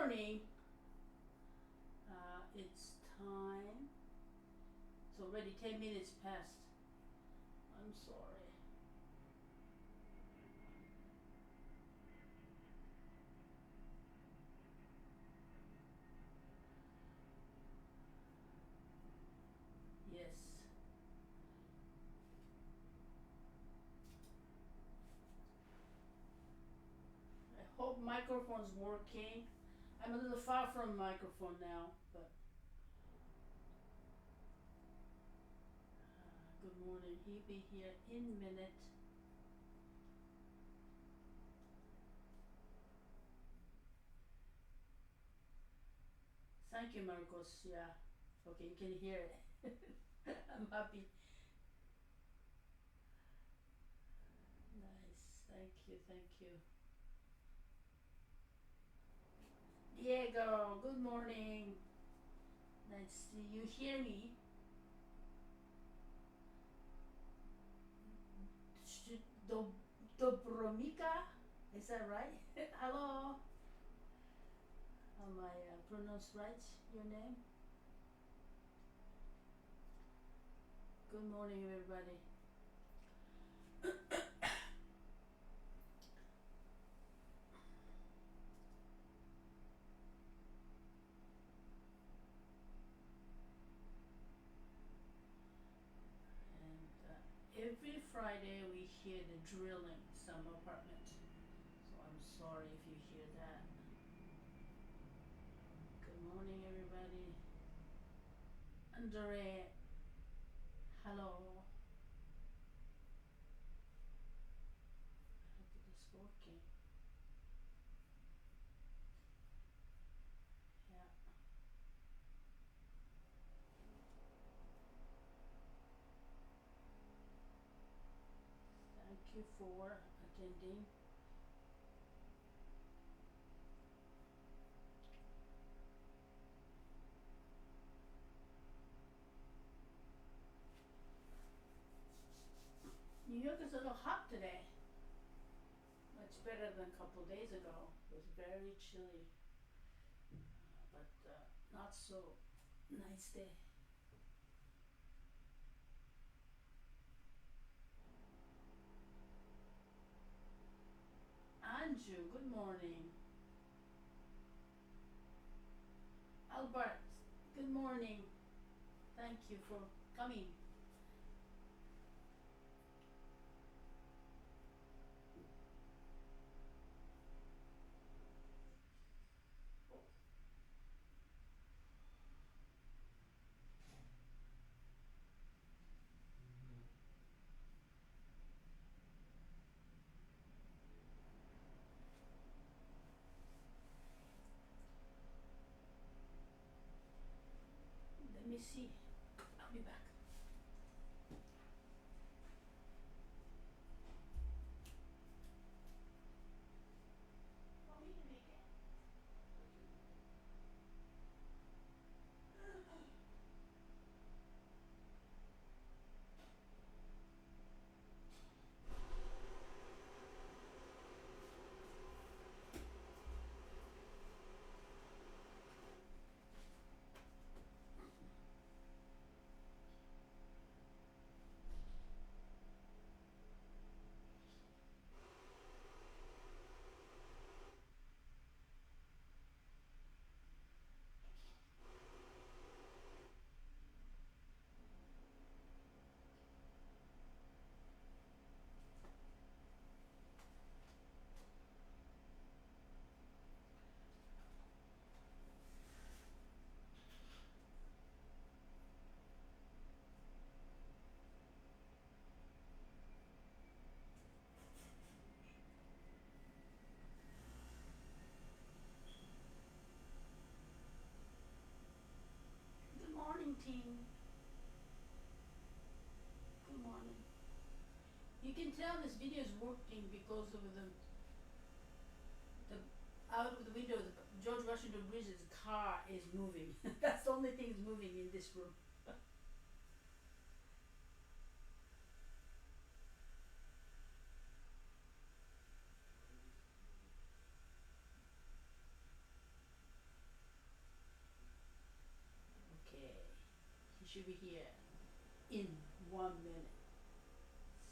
morning. It's time. It's already 10 minutes past. I'm sorry. Yes. I hope microphone's working. I'm a little far from microphone now, but good morning. He'll be here in a minute. Thank you, Marcos. Yeah. Okay, you can hear it. I'm happy. Nice. Thank you. Thank you. Diego, good morning. Nice to you hear me. Dobromika, is that right? Hello. Am I pronounced right your name? Good morning, everybody. Every Friday we hear the drilling in some apartment, so I'm sorry if you hear that. Good morning, everybody. Andre, hello. I hope it is working. Yeah. Thank you for attending. New York is a little hot today. Much better than a couple days ago. It was very chilly, but not so nice day. Anju, good morning. Albert, good morning. Thank you for coming. Let me see. I'll be back. Want me to make it? Good morning, team. Good morning. You can tell this video is working because of the out of the window, the George Washington Bridge's car is moving. That's the only thing that's moving in this room. should be here in 1 minute.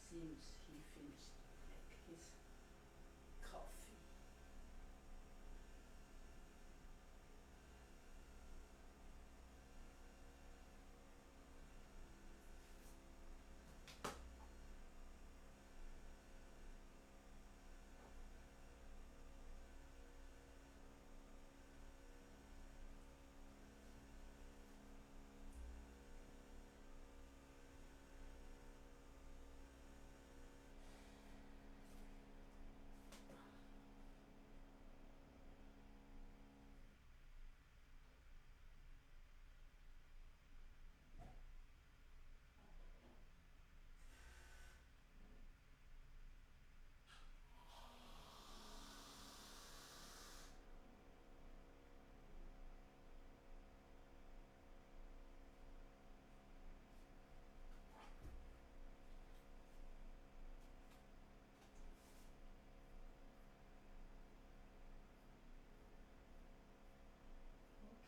Seems he finished like his coffee.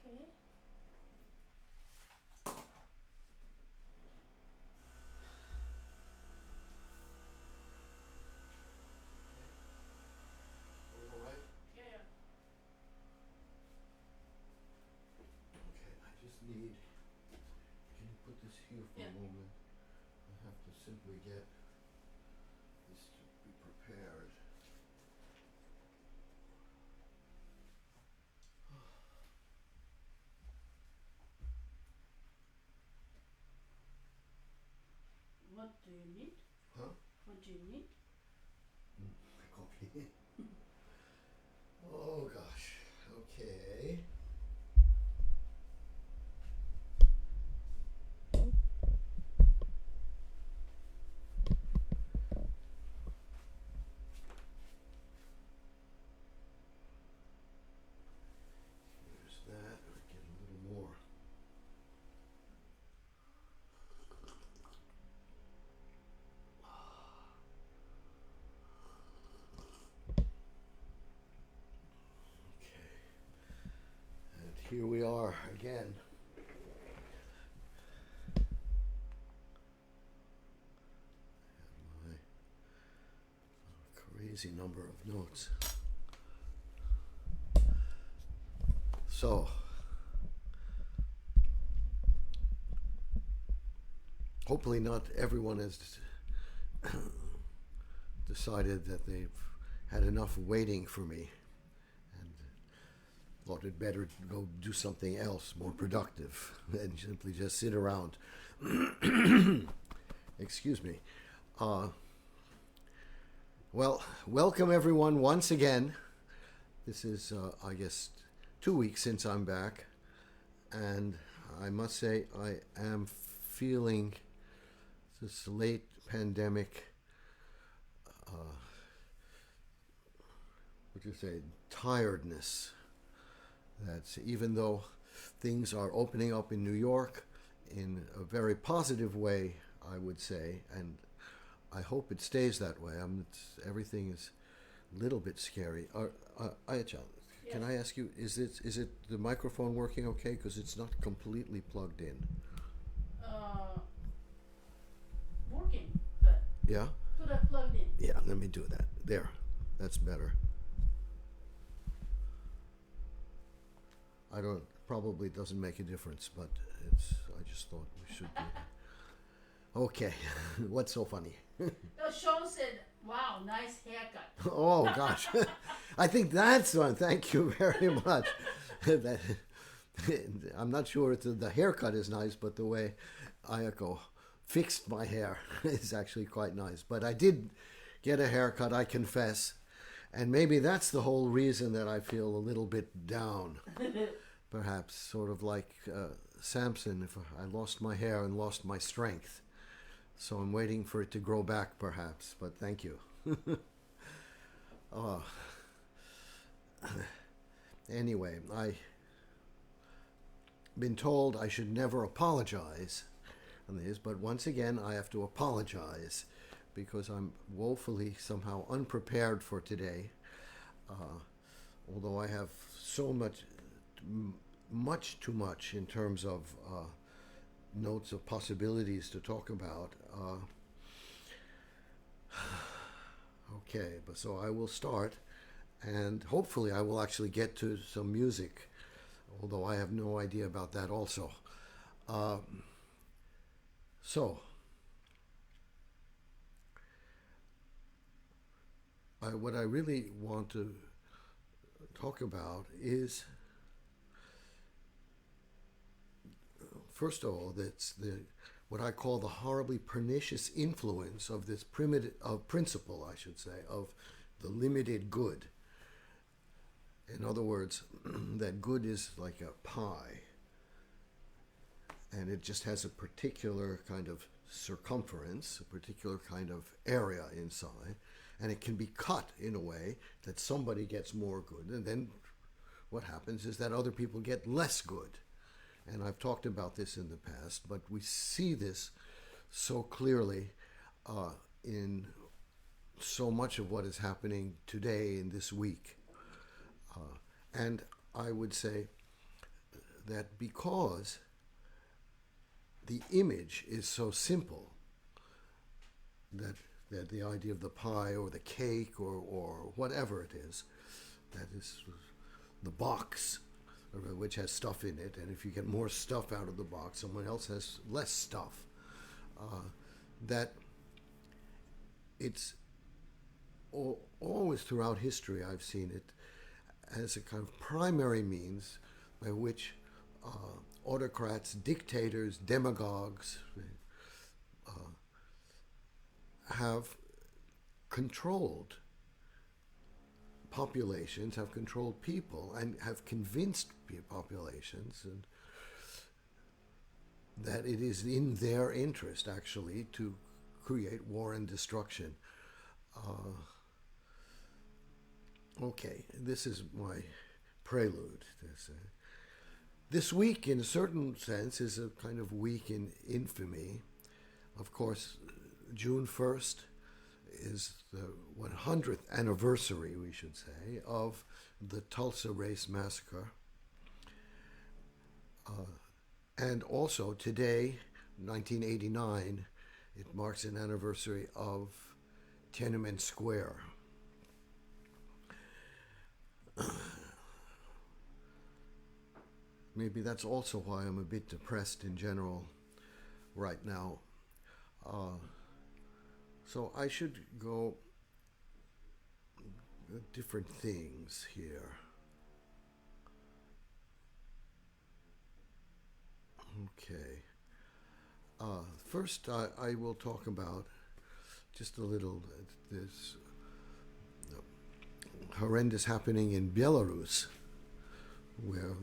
Okay. All right? Yeah. Okay, I just need. Can you put this here for Yeah. a moment? I have to simply get this to be prepared. What do you need? Huh? What do you need? Coffee. Oh gosh. Okay. There's that. I get a little more. Okay. And here we are again. My crazy number of notes. So, hopefully not everyone has decided that they've had enough waiting for me and thought it better to go do something else more productive than simply just sit around. Excuse me. Well, welcome everyone once again. This is, I guess, 2 weeks since I'm back, and I must say I am feeling this late pandemic, what do you say, tiredness. That's even though things are opening up in New York in a very positive way, I would say, and I hope it stays that way. Everything is a little bit scary. Ayachan, can I ask you, is it the microphone working okay? Because it's not completely plugged in. Working, but Yeah? put that plugged in. Yeah, let me do that. There. That's better. Probably doesn't make a difference, but I just thought we should do that. Okay. What's so funny? Sean said, wow, nice haircut. Oh, gosh. I think that's one. Thank you very much. I'm not sure the haircut is nice, but the way Ayako fixed my hair is actually quite nice. But I did get a haircut, I confess. And maybe that's the whole reason that I feel a little bit down. Perhaps sort of like Samson, if I lost my hair and lost my strength. So I'm waiting for it to grow back, perhaps. But thank you. Anyway, I've been told I should never apologize on this, but once again I have to apologize because I'm woefully somehow unprepared for today. Although I have so much too much in terms of notes of possibilities to talk about. Okay, but so I will start, and hopefully I will actually get to some music, although I have no idea about that also. So, what I really want to talk about is, first of all, that's what I call the horribly pernicious influence of this principle, I should say, of the limited good. In other words, that good is like a pie, and it just has a particular kind of circumference, a particular kind of area inside, and it can be cut in a way that somebody gets more good, and then what happens is that other people get less good. And I've talked about this in the past, but we see this so clearly in so much of what is happening today in this week. And I would say that because the image is so simple, that the idea of the pie or the cake or whatever it is, that is the box, which has stuff in it, and if you get more stuff out of the box, someone else has less stuff. That it's always throughout history I've seen it as a kind of primary means by which autocrats, dictators, demagogues have controlled populations, have controlled people, and have convinced populations and that it is in their interest, actually, to create war and destruction. Okay, this is my prelude. This week, in a certain sense, is a kind of week in infamy. Of course, June 1st is the 100th anniversary, we should say, of the Tulsa Race Massacre. And also today, 1989, it marks an anniversary of Tiananmen Square. Maybe that's also why I'm a bit depressed in general right now. So I should go different things here. Okay. First, I will talk about just a little this horrendous happening in Belarus, where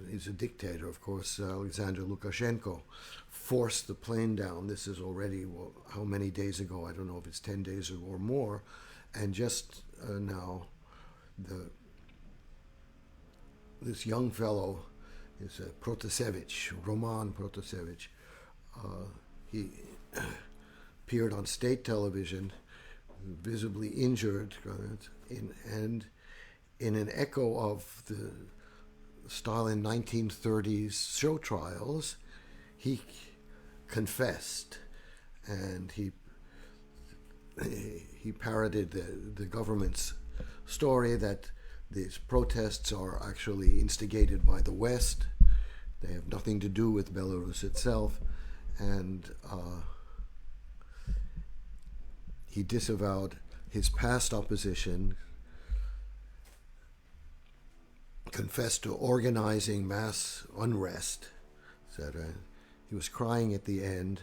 he's a dictator, of course, Alexander Lukashenko, forced the plane down. This is already, how many days ago? I don't know if it's 10 days or more. And just now, this young fellow is Protasevich, Roman Protasevich. He appeared on state television, visibly injured, and in an echo of the Stalin 1930s show trials, he confessed, and he parroted the government's story that these protests are actually instigated by the West. They have nothing to do with Belarus itself, and he disavowed his past opposition, confessed to organizing mass unrest, etc. He was crying at the end,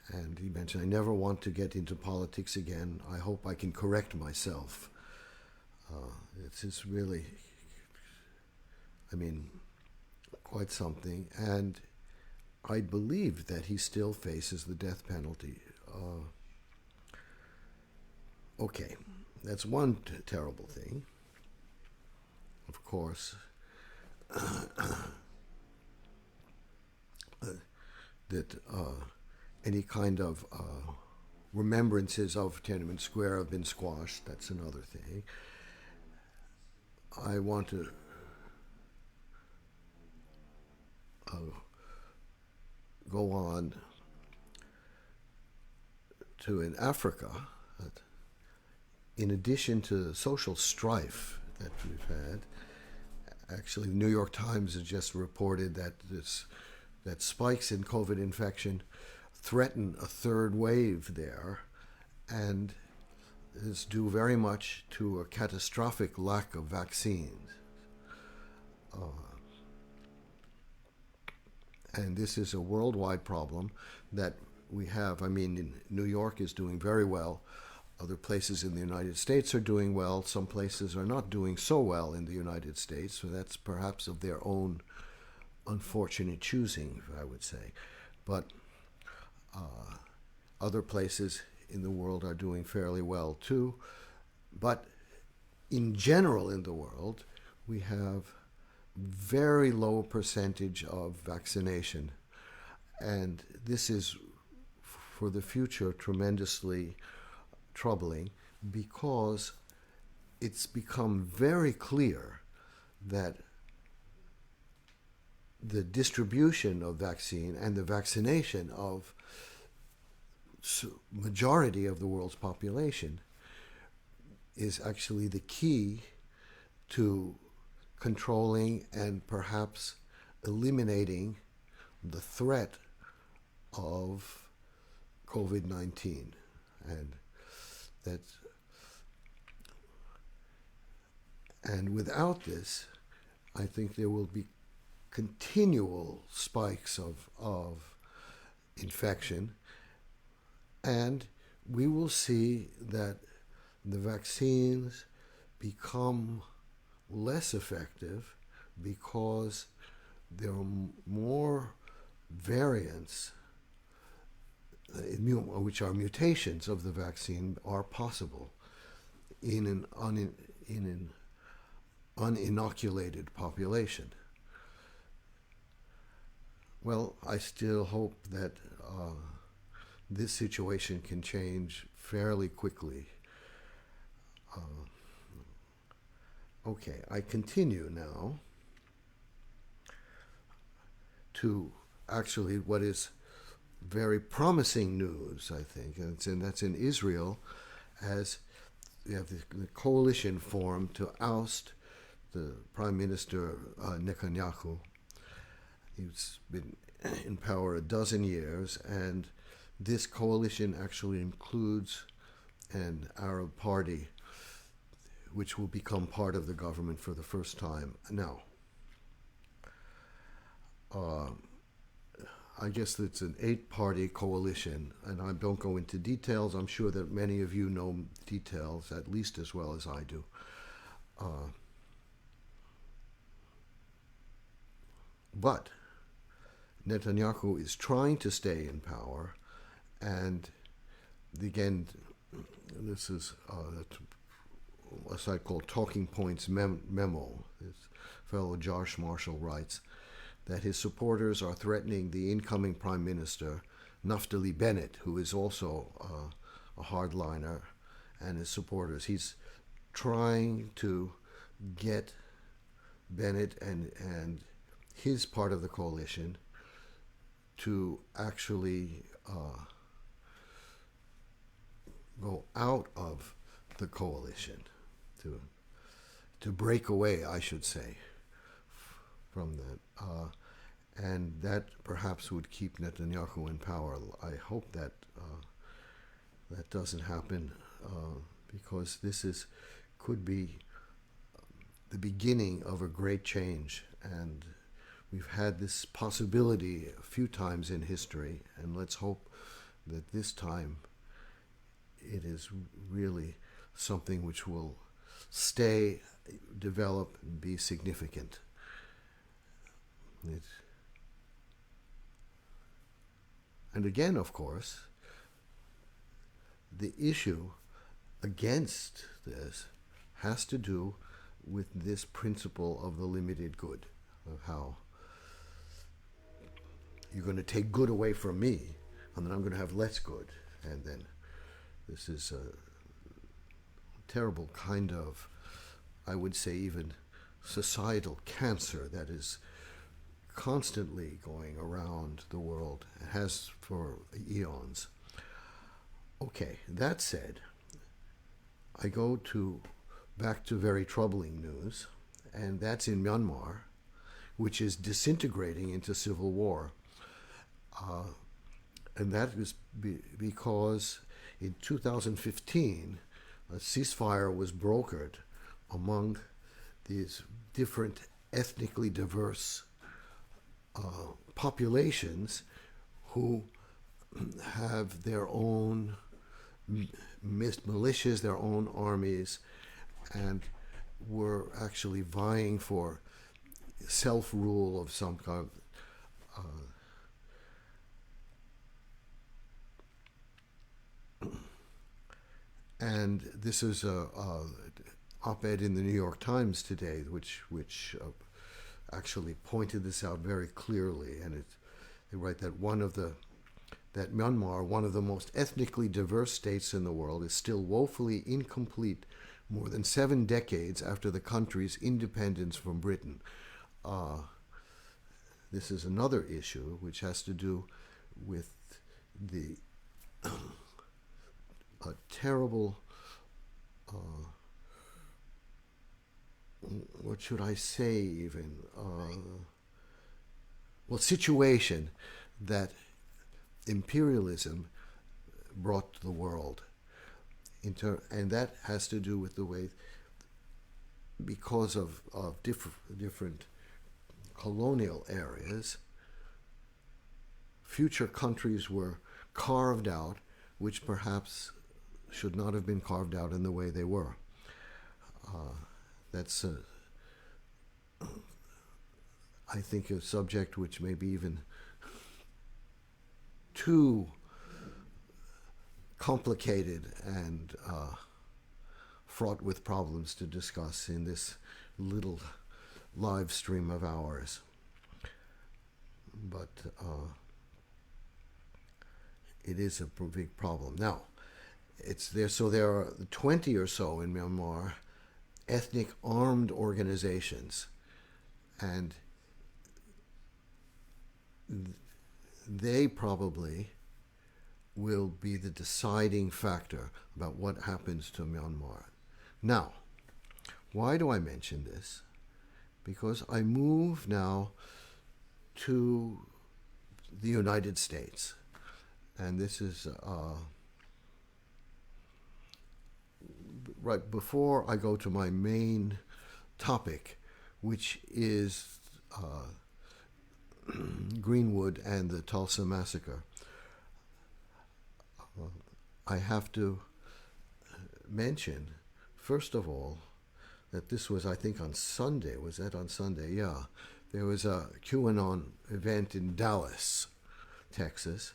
and he mentioned, "I never want to get into politics again. I hope I can correct myself." It's really, quite something. And I believe that he still faces the death penalty. Okay, that's one terrible thing. Of course, that any kind of remembrances of Tiananmen Square have been squashed. That's another thing. I want to go on to in Africa, in addition to the social strife that we've had, actually the New York Times has just reported that that spikes in COVID infection threaten a third wave there, and is due very much to a catastrophic lack of vaccines. And this is a worldwide problem that we have. I mean, New York is doing very well. Other places in the United States are doing well. Some places are not doing so well in the United States. So that's perhaps of their own unfortunate choosing, I would say. But other places in the world are doing fairly well too. But in general in the world, we have very low percentage of vaccination. And this is, for the future, tremendously troubling, because it's become very clear that the distribution of vaccine and the vaccination of majority of the world's population is actually the key to controlling and perhaps eliminating the threat of COVID-19. And without this, I think there will be continual spikes of infection, and we will see that the vaccines become less effective because there are more variants, which are mutations of the vaccine, are possible in an uninoculated population. Well, I still hope that this situation can change fairly quickly. Okay, I continue now to actually what is very promising news, I think, and that's in Israel, as we have the coalition formed to oust the Prime Minister Netanyahu. He's been in power a dozen years, and this coalition actually includes an Arab party, which will become part of the government for the first time. Now, I guess it's an 8-party coalition, and I don't go into details. I'm sure that many of you know details at least as well as I do. But Netanyahu is trying to stay in power, and again, this is a site called Talking Points memo. This fellow Josh Marshall writes that his supporters are threatening the incoming Prime Minister, Naftali Bennett, who is also a hardliner, and his supporters. He's trying to get Bennett and his part of the coalition to actually go out of the coalition, to break away, I should say, from that. And that perhaps would keep Netanyahu in power. I hope that that doesn't happen, because this could be the beginning of a great change. And we've had this possibility a few times in history, and let's hope that this time it is really something which will stay, develop, and be significant. And again, of course, the issue against this has to do with this principle of the limited good, of how you're going to take good away from me, and then I'm going to have less good. And then this is a terrible kind of, I would say, even societal cancer that is constantly going around the world. It has for eons. Okay, that said, I go back to very troubling news, and that's in Myanmar, which is disintegrating into civil war. And that is because in 2015, a ceasefire was brokered among these different ethnically diverse populations who have their own militias, their own armies, and were actually vying for self-rule of some kind. And this is a op-ed in the New York Times today, which actually pointed this out very clearly. And they write that that Myanmar, one of the most ethnically diverse states in the world, is still woefully incomplete more than 7 decades after the country's independence from Britain. This is another issue which has to do with the a terrible, what should I say even, situation that imperialism brought to the world. And that has to do with the way, because of different colonial areas, future countries were carved out, which perhaps should not have been carved out in the way they were. That's, I think, a subject which may be even too complicated and fraught with problems to discuss in this little live stream of ours. But it is a big problem. Now, so there are 20 or so in Myanmar ethnic armed organizations, and they probably will be the deciding factor about what happens to Myanmar. Now, why do I mention this? Because I move now to the United States, and this is right before I go to my main topic, which is Greenwood and the Tulsa Massacre. I have to mention, first of all, that this was, I think, on Sunday. Was that on Sunday? Yeah. There was a QAnon event in Dallas, Texas,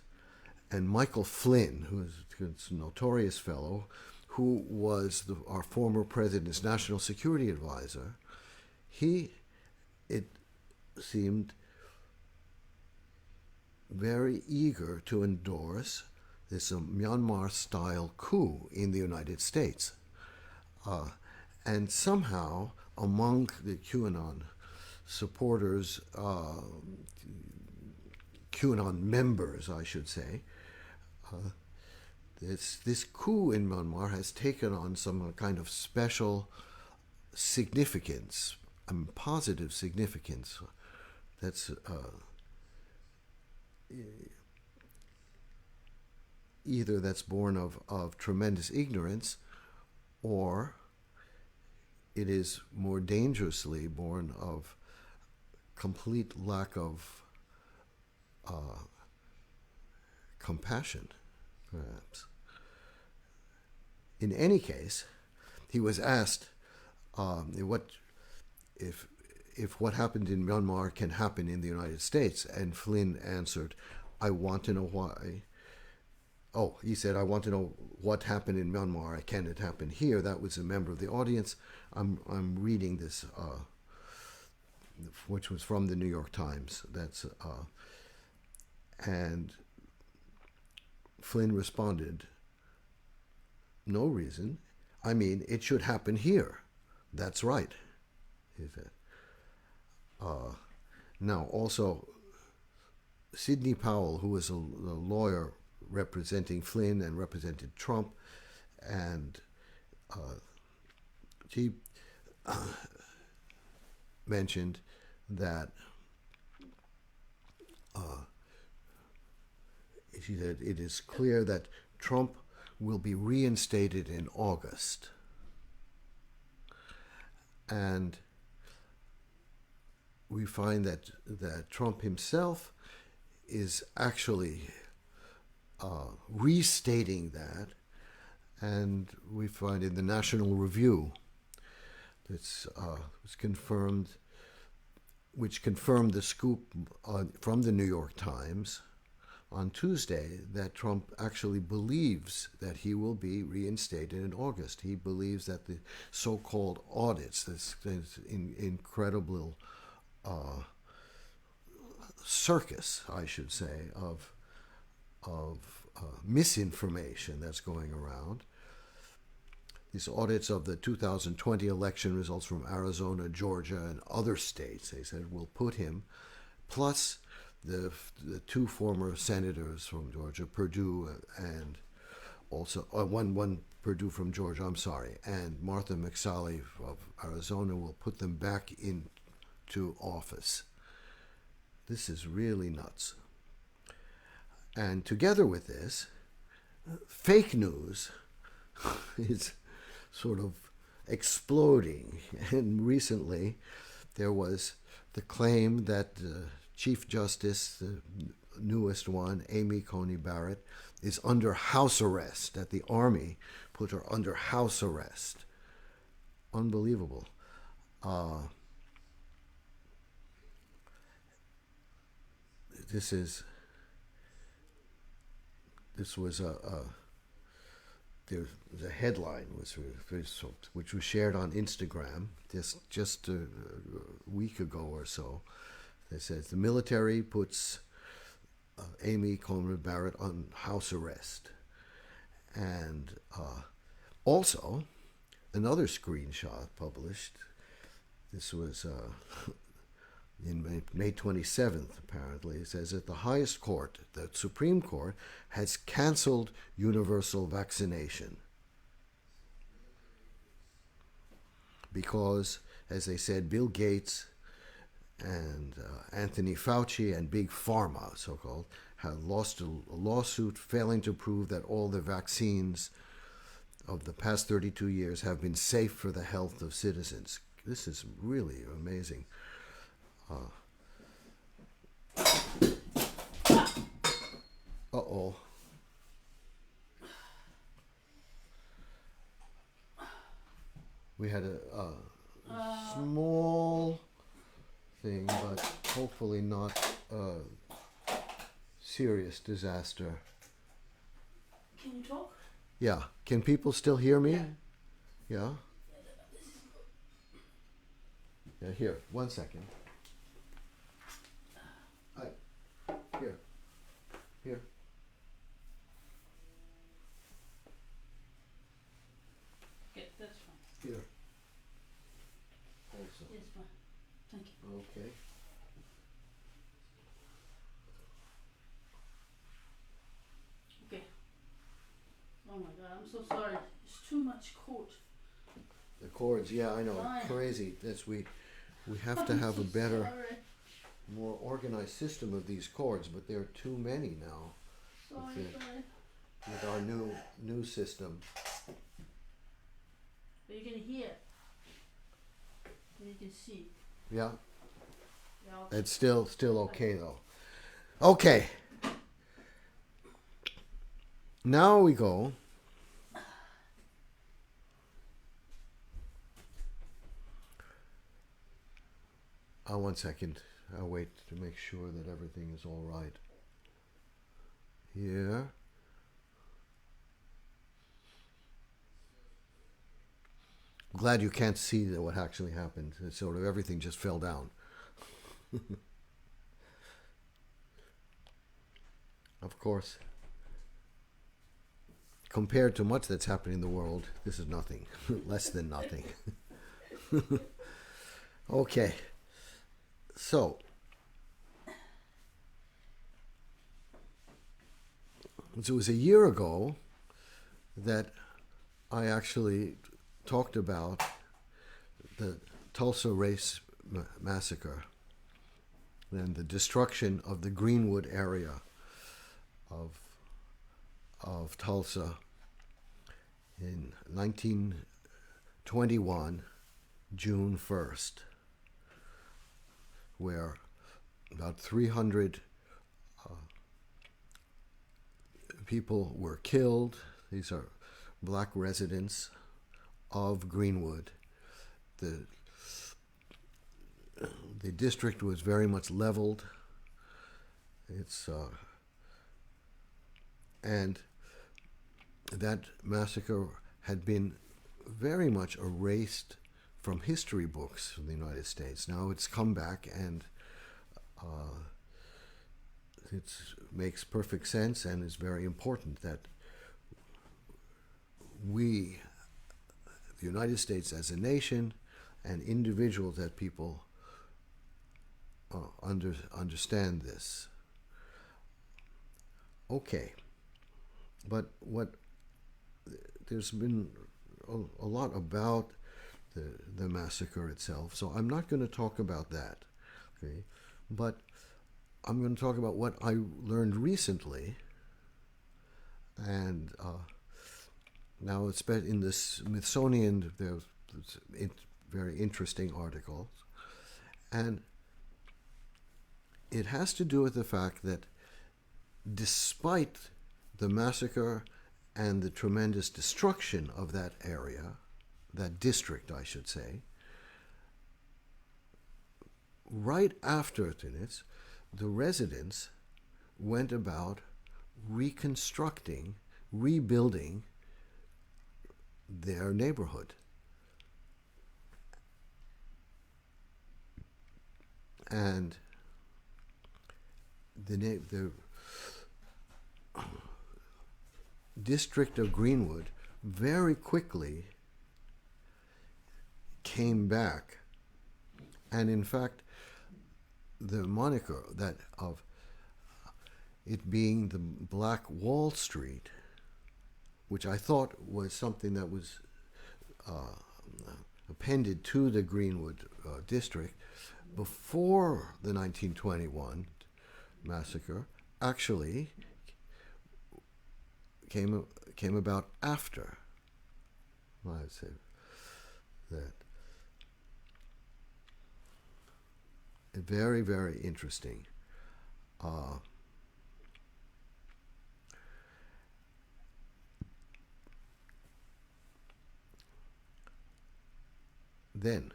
and Michael Flynn, who is a notorious fellow, who was our former president's national security advisor, it seemed, very eager to endorse this Myanmar-style coup in the United States. And somehow, among the QAnon supporters, QAnon members, I should say, this coup in Myanmar has taken on some kind of special significance, positive significance. That's either that's born of tremendous ignorance, or it is more dangerously born of complete lack of compassion, perhaps. In any case, he was asked if what happened in Myanmar can happen in the United States, and Flynn answered, "I want to know why." Oh, he said, "I want to know what happened in Myanmar. Can it happen here?" That was a member of the audience. I'm reading this, which was from the New York Times. And Flynn responded, "No reason. I mean, it should happen here. That's right," he said. Now, also, Sidney Powell, who was a lawyer representing Flynn and represented Trump, and she mentioned that she said it is clear that Trump will be reinstated in August. And we find that Trump himself is actually restating that, and we find in the National Review that's was confirmed, which confirmed the scoop from the New York Times on Tuesday that Trump actually believes that he will be reinstated in August. He believes that the so-called audits, this incredible circus, I should say, of misinformation that's going around. These audits of the 2020 election results from Arizona, Georgia, and other states, they said, will put him, plus the two former senators from Georgia, Perdue and also one Perdue from Georgia, I'm sorry, and Martha McSally of Arizona will put them back into office. This is really nuts. And together with this, fake news is sort of exploding. And recently, there was the claim that Chief Justice, the newest one, Amy Coney Barrett, is under house arrest, that the Army put her under house arrest. Unbelievable. This was there was a headline which was shared on Instagram just a week ago or so. It says the military puts Amy Coney Barrett on house arrest, and also another screenshot published. This was in May 27th, apparently. It says that the highest court, the Supreme Court, has canceled universal vaccination because, as they said, Bill Gates and Anthony Fauci and Big Pharma, so-called, have lost a lawsuit failing to prove that all the vaccines of the past 32 years have been safe for the health of citizens. This is really amazing. Uh-oh. We had a small thing, but hopefully not a serious disaster. Can you talk? Yeah. Can people still hear me? Yeah? Yeah, here. 1 second. Here. Okay, that's fine. Here. Also. It's fine. Thank you. Okay. Okay. Oh my God, I'm so sorry. It's too much code. The chords, yeah, I know. Fine. Crazy. We have to have a better, Sorry. more organized system of these chords, but there are too many now Sorry. with our new system. But you can hear. And you can see. Yeah. Yeah, okay. It's still okay though. Okay. Now we go. 1 second. I'll wait to make sure that everything is all right. Here. I'm glad you can't see what actually happened. It's sort of everything just fell down. Of course, compared to much that's happening in the world, this is nothing. Less than nothing. Okay. So, So it was a year ago that I actually talked about the Tulsa Race Massacre and the destruction of the Greenwood area of Tulsa in 1921, June 1st, where about 300 people were killed. These are black residents of Greenwood. The district was very much leveled. And that massacre had been very much erased from history books in the United States. Now it's come back, and it makes perfect sense and is very important that we, the United States as a nation, and individuals, that people understand this. Okay, but there's been a lot about the massacre itself, so I'm not going to talk about that. Okay, but I'm going to talk about what I learned recently, and now it's in the Smithsonian. There's very interesting articles, and it has to do with the fact that despite the massacre and the tremendous destruction of that area, that district, I should say, right after it, the residents went about reconstructing, rebuilding their neighborhood. And the district of Greenwood very quickly came back. And in fact, the moniker that of it being the Black Wall Street, which I thought was something that was appended to the Greenwood district before the 1921 massacre, actually came about after. I'd say that. Very, very interesting. Then,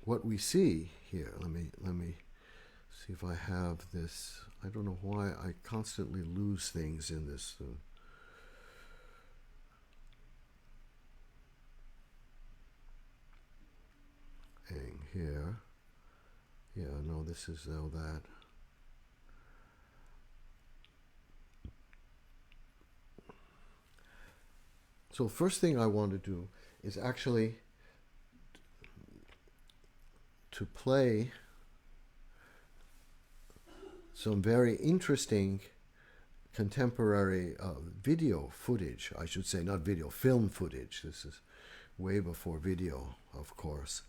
what we see here, let me see if I have this. I don't know why I constantly lose things in this. Thing here. Yeah, no, this is now that. So first thing I want to do is actually to play some very interesting contemporary video footage, I should say, not video, film footage. This is way before video, of course.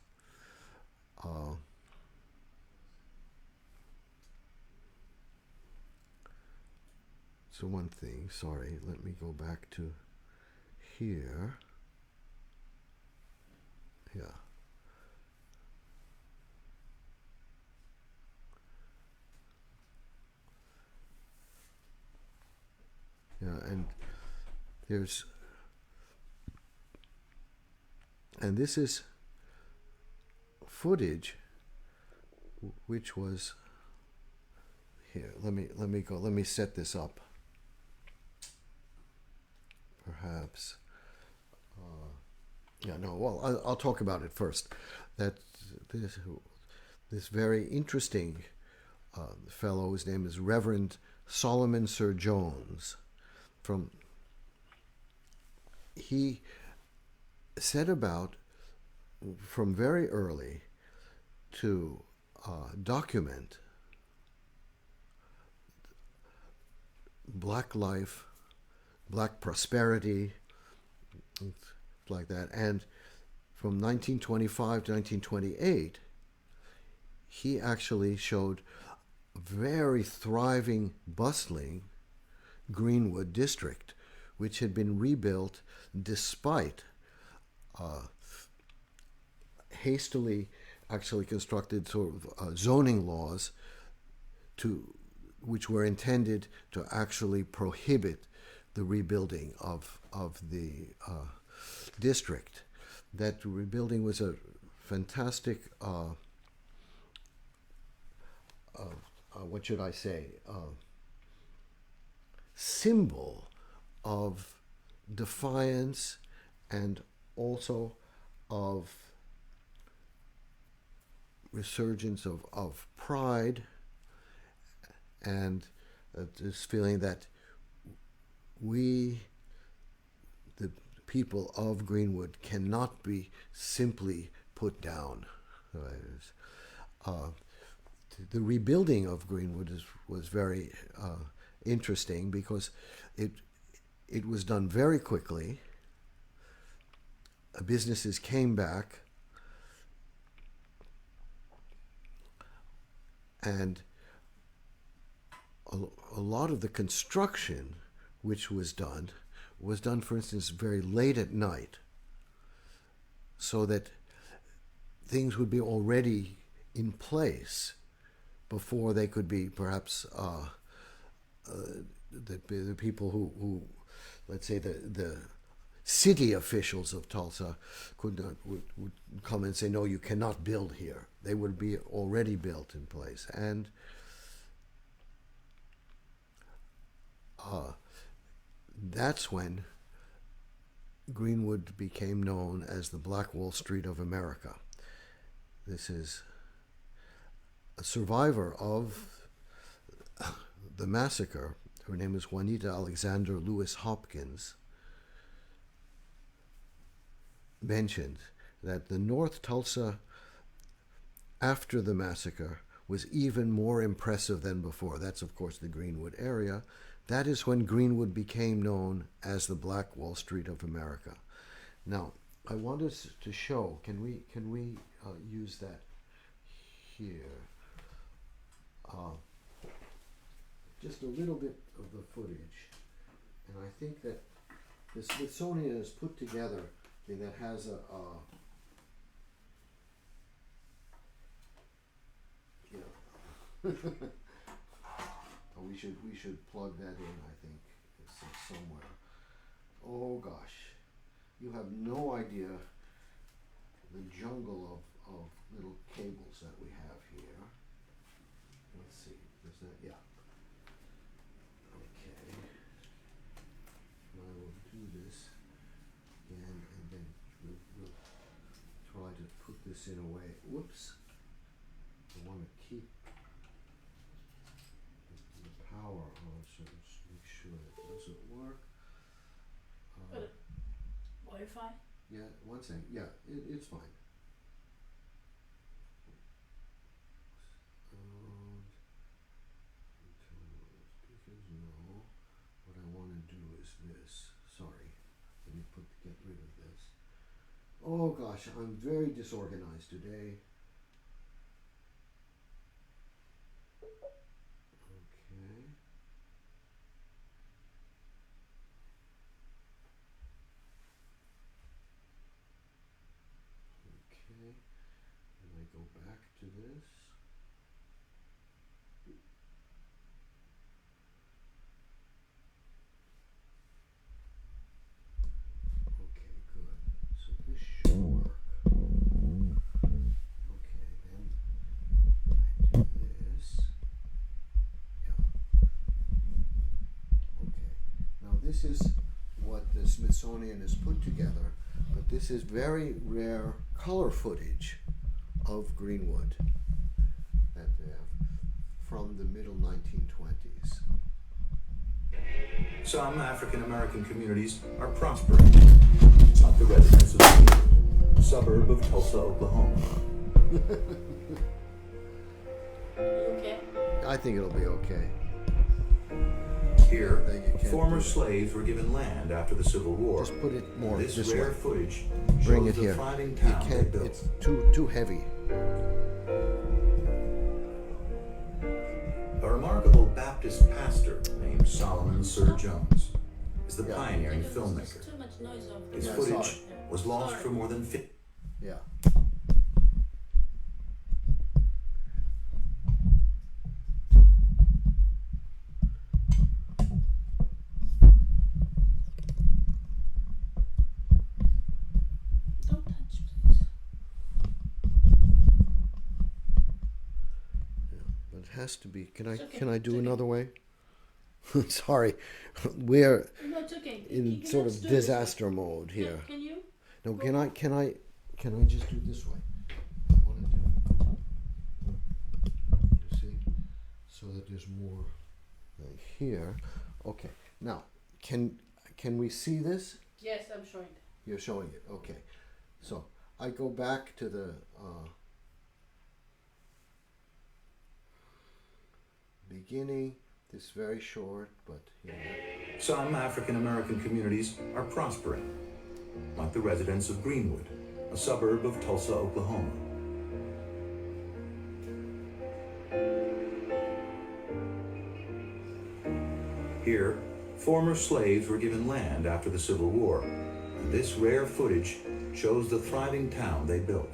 So one thing, sorry, let me go back to here. Yeah. Yeah, and this is footage which was here. Let me set this up. Perhaps. Well, I'll talk about it first. That this very interesting fellow, his name is Reverend Solomon Sir Jones. He set about from very early to document black life, black prosperity, like that. And from 1925 to 1928, he actually showed a very thriving, bustling Greenwood district, which had been rebuilt despite hastily actually constructed sort of zoning laws which were intended to actually prohibit the rebuilding of the district. That rebuilding was a fantastic, what should I say, symbol of defiance and also of resurgence of pride and this feeling that we, the people of Greenwood, cannot be simply put down. The rebuilding of Greenwood was very interesting because it was done very quickly. Businesses came back, and a lot of the construction which was done, for instance, very late at night, so that things would be already in place before they could be perhaps the people who let's say the city officials of Tulsa would come and say, no, you cannot build here. They would be already built in place. And that's when Greenwood became known as the Black Wall Street of America. This is a survivor of the massacre. Her name is Juanita Alexander Lewis Hopkins. Mentioned that the North Tulsa after the massacre was even more impressive than before. That's, of course, the Greenwood area. That is when Greenwood became known as the Black Wall Street of America. Now, I want us to show, can we use that here? Just a little bit of the footage. And I think that the Smithsonian has put together that has we should plug that in, I think. It's somewhere. Oh gosh. You have no idea the jungle of little cables that we have here. Let's see. Is that, yeah. Okay. I will do this again, and then we'll try to put this in a way. Whoops. I want to keep the power on, so just make sure it doesn't work. Wi-Fi? Yeah, one second. Yeah, it's fine. Because no, what I want to do is this. Sorry, let me get rid of this. Oh gosh, I'm very disorganized today. Okay. Okay, and I go back to this. Okay, good. So this should work. Okay, then I do this. Yeah. Okay. Now this is what the Smithsonian has put together, but this is very rare color footage of Greenwood that they have from the middle 1920s. Some African American communities are prospering, like the residents of Greenwood, a suburb of Tulsa, Oklahoma. Okay. I think it'll be okay. Here, that you can't former do it. slaves were given land after the Civil War. Just put it more This this rare way. footage Bring shows it the here. thriving You town they can't. built. It's too heavy. A remarkable Baptist pastor named Solomon Sir Jones is the pioneering filmmaker. Too much noise over His Yeah, footage sorry. was lost for more than 50. Yeah. Don't touch, please. But it has to be. Can I? It's okay, Can I do it's okay. another way? Sorry, we're No, it's okay. in sort of disaster mode here. Can you? No, Go can I? on. Can I? Can I just do this way? I want to do. You see, so that there's more like here. Okay. Now, can we see this? Yes, I'm showing it. You're showing it. Okay. So I go back to the beginning. This very short, but here. Some African American communities are prospering, like the residents of Greenwood, a suburb of Tulsa, Oklahoma. Here, former slaves were given land after the Civil War, and this rare footage shows the thriving town they built.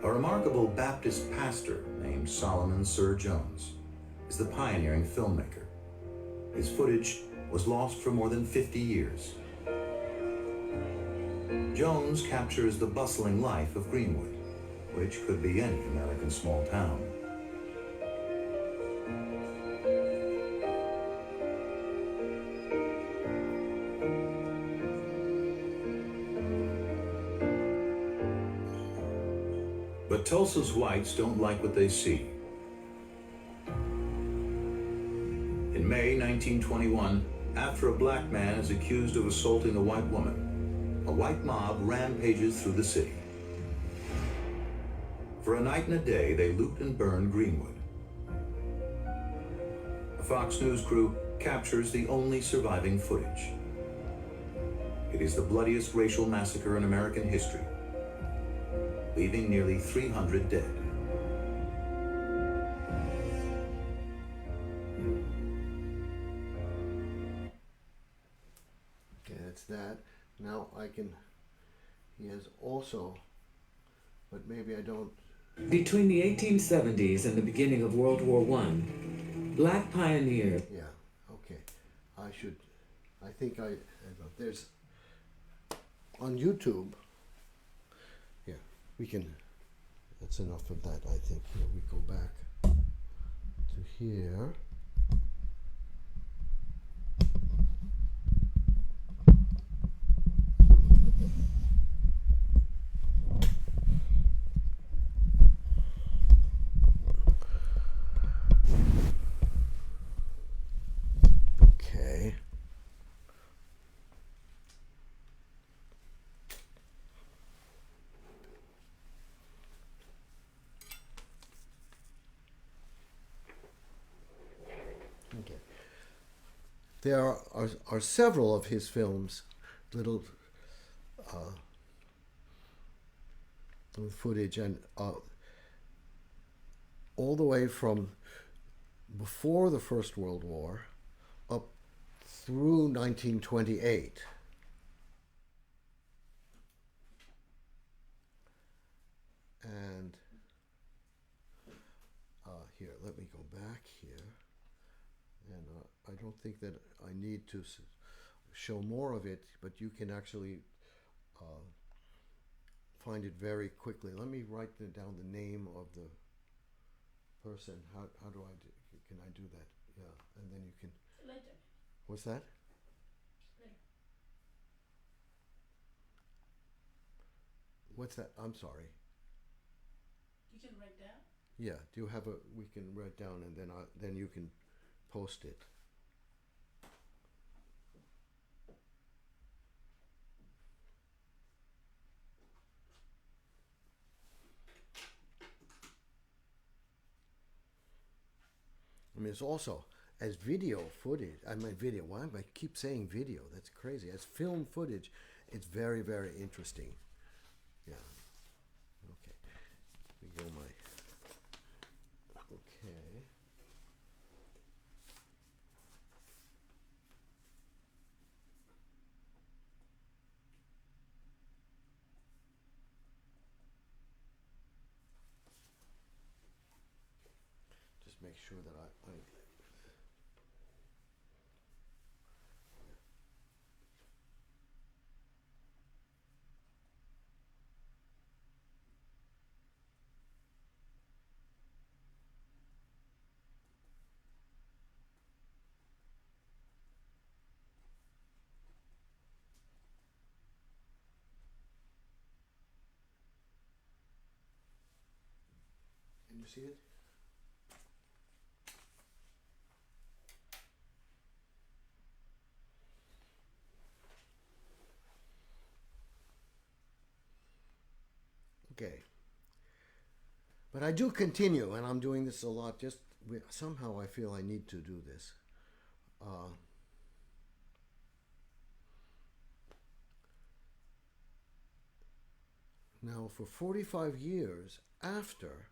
A remarkable Baptist pastor named Solomon Sir Jones is the pioneering filmmaker. His footage was lost for more than 50 years. Jones captures the bustling life of Greenwood, which could be any American small town. But Tulsa's whites don't like what they see. In May 1921, after a black man is accused of assaulting a white woman, a white mob rampages through the city. For a night and a day, they loot and burn Greenwood. A Fox News crew captures the only surviving footage. It is the bloodiest racial massacre in American history, leaving nearly 300 dead. Okay, that's that. Now I can. He has also, but maybe I don't. Between the 1870s and the beginning of World War I, black pioneers. Yeah. Okay. I should. I think I. There's on YouTube. Yeah, we can. That's enough of that. I think. Here we go back to here. Okay. Okay. There are several of his films, little footage, and all the way from before the First World War up through 1928. And here, let me go back here. And I don't think that I need to show more of it, but you can actually find it very quickly. Let me write down the name of the person. How do I do? Can I do that? Yeah, and then you can. Later. What's that? Later. What's that? I'm sorry. You can write down. Yeah. Do you have a? We can write down, and then you can post it. is also as video footage. I mean, video. Why do I keep saying video? That's crazy. As film footage, it's very, very interesting. Yeah. Okay. We go my. Okay. Just make sure that I Can you see it? Okay. But I do continue, and I'm doing this a lot. Just somehow I feel I need to do this. Now, for 45 years after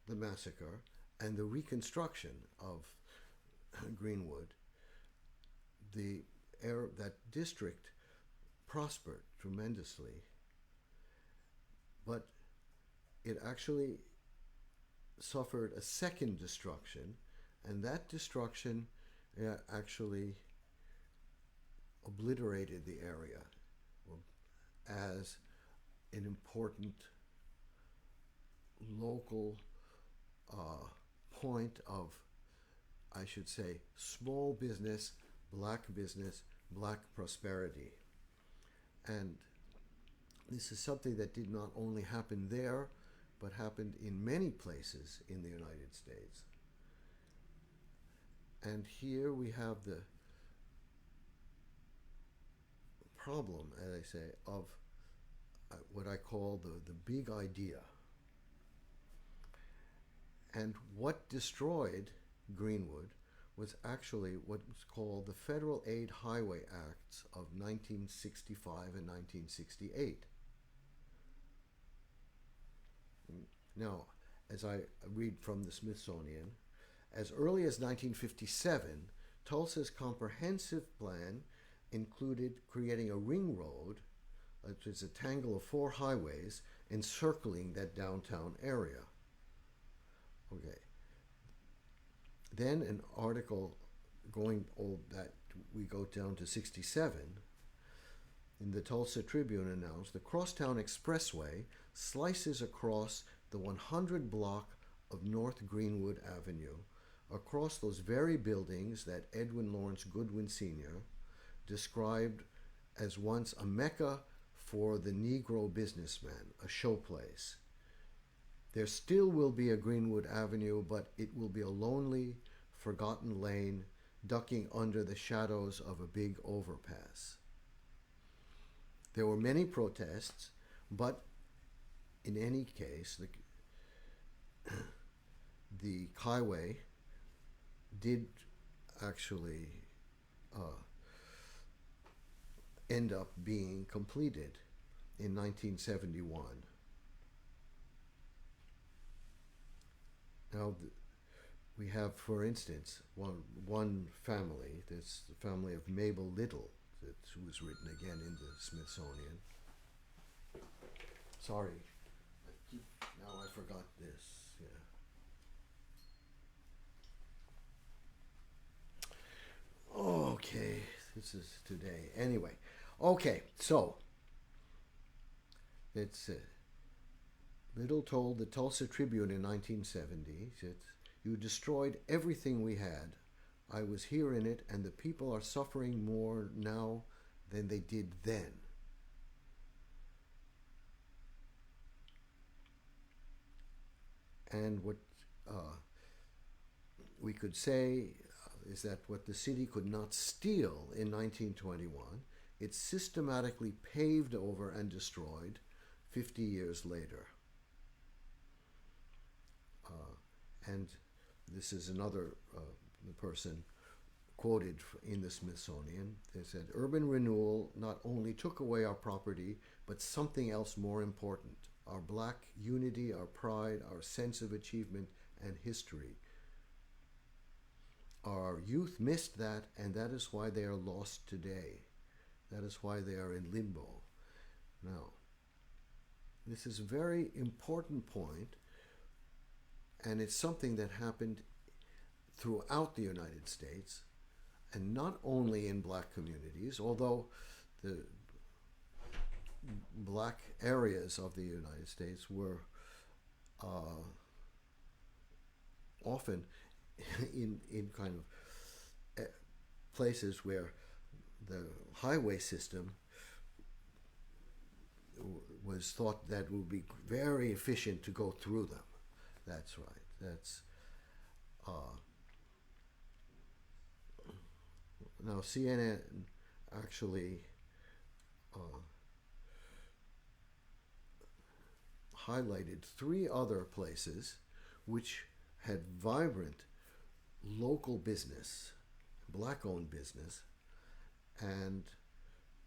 the massacre and the reconstruction of Greenwood, that district prospered tremendously, but it actually suffered a second destruction, and that destruction actually obliterated the area as an important local point of, I should say, small business, black prosperity. And this is something that did not only happen there, but happened in many places in the United States. And here we have the problem, as I say, of what I call the big idea. And what destroyed Greenwood was actually what was called the Federal Aid Highway Acts of 1965 and 1968. Now, as I read from the Smithsonian, as early as 1957, Tulsa's comprehensive plan included creating a ring road, which is a tangle of 4 highways encircling that downtown area. Okay. Then an article that we go down to 67, in the Tulsa Tribune announced the Crosstown Expressway slices across the 100 block of North Greenwood Avenue, across those very buildings that Edwin Lawrence Goodwin Sr. described as once a mecca for the Negro businessman, a showplace. There still will be a Greenwood Avenue, but it will be a lonely, forgotten lane ducking under the shadows of a big overpass. There were many protests, but in any case, the highway did actually end up being completed in 1971. Now, we have, for instance, one family, this the family of Mabel Little, that was written again in the Smithsonian. Sorry, now I forgot this. Yeah. Okay, this is today. Anyway, okay, so it's Little told the Tulsa Tribune in 1970, said, "You destroyed everything we had. I was here in it, and the people are suffering more now than they did then." And what we could say is that what the city could not steal in 1921, it systematically paved over and destroyed 50 years later. And this is another person quoted in the Smithsonian. They said, urban renewal not only took away our property, but something else more important, our black unity, our pride, our sense of achievement and history. Our youth missed that, and that is why they are lost today. That is why they are in limbo. Now, this is a very important point, and it's something that happened throughout the United States, and not only in black communities, although the black areas of the United States were often in kind of places where the highway system was thought that would be very efficient to go through them. That's right. That's now CNN actually highlighted 3 other places which had vibrant local business, black-owned business, and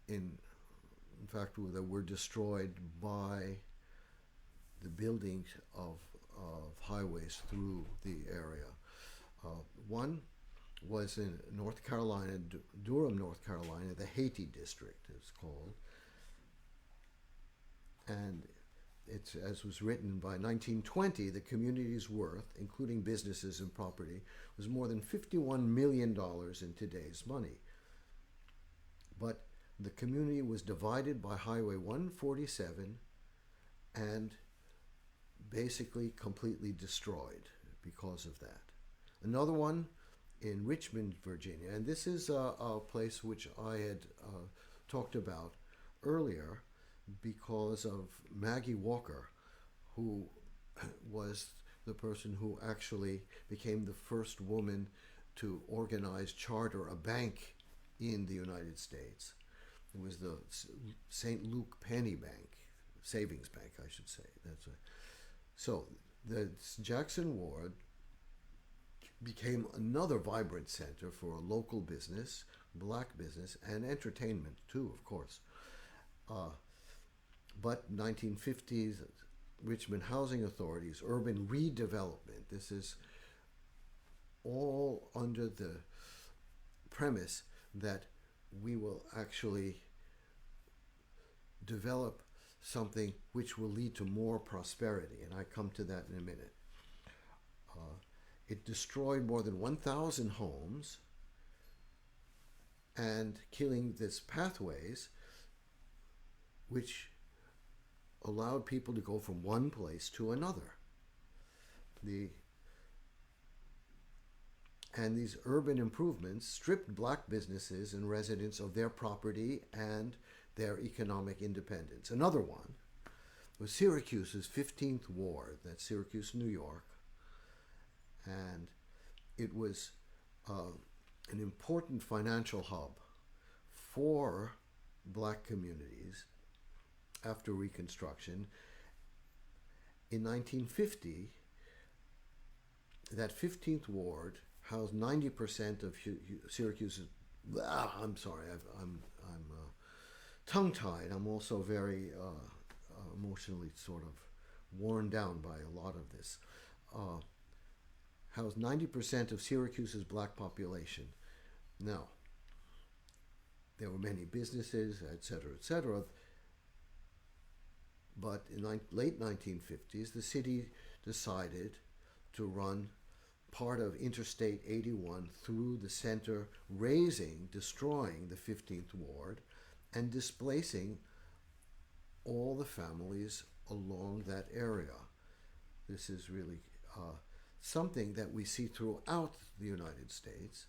in fact that were destroyed by the building of highways through the area. One was in North Carolina, Durham, North Carolina, the Haiti district it's called, and it's, as was written, by 1920, the community's worth, including businesses and property, was more than $51 million in today's money. But the community was divided by Highway 147 and basically completely destroyed because of that. Another one in Richmond, Virginia, and this is a place which I had talked about earlier, because of Maggie Walker, who was the person who actually became the first woman to charter a bank in the United States. It was the St. Luke Penny Bank, Savings Bank, I should say. That's right. So the Jackson Ward became another vibrant center for local business, black business, and entertainment too, of course. But 1950s Richmond Housing Authority's urban redevelopment, this is all under the premise that we will actually develop something which will lead to more prosperity, and I come to that in a minute. It destroyed more than 1,000 homes and killing these pathways which allowed people to go from one place to another. And these urban improvements stripped black businesses and residents of their property and their economic independence. Another one was Syracuse's 15th Ward, that's Syracuse, New York. And it was an important financial hub for black communities after Reconstruction. In 1950, that 15th Ward housed 90% of Syracuse's. I'm sorry, I'm tongue-tied. I'm also very emotionally sort of worn down by a lot of this. Housed 90% of Syracuse's black population. Now, there were many businesses, etc., etc., but in late 1950s, the city decided to run part of Interstate 81 through the center, destroying the 15th Ward and displacing all the families along that area. This is really something that we see throughout the United States.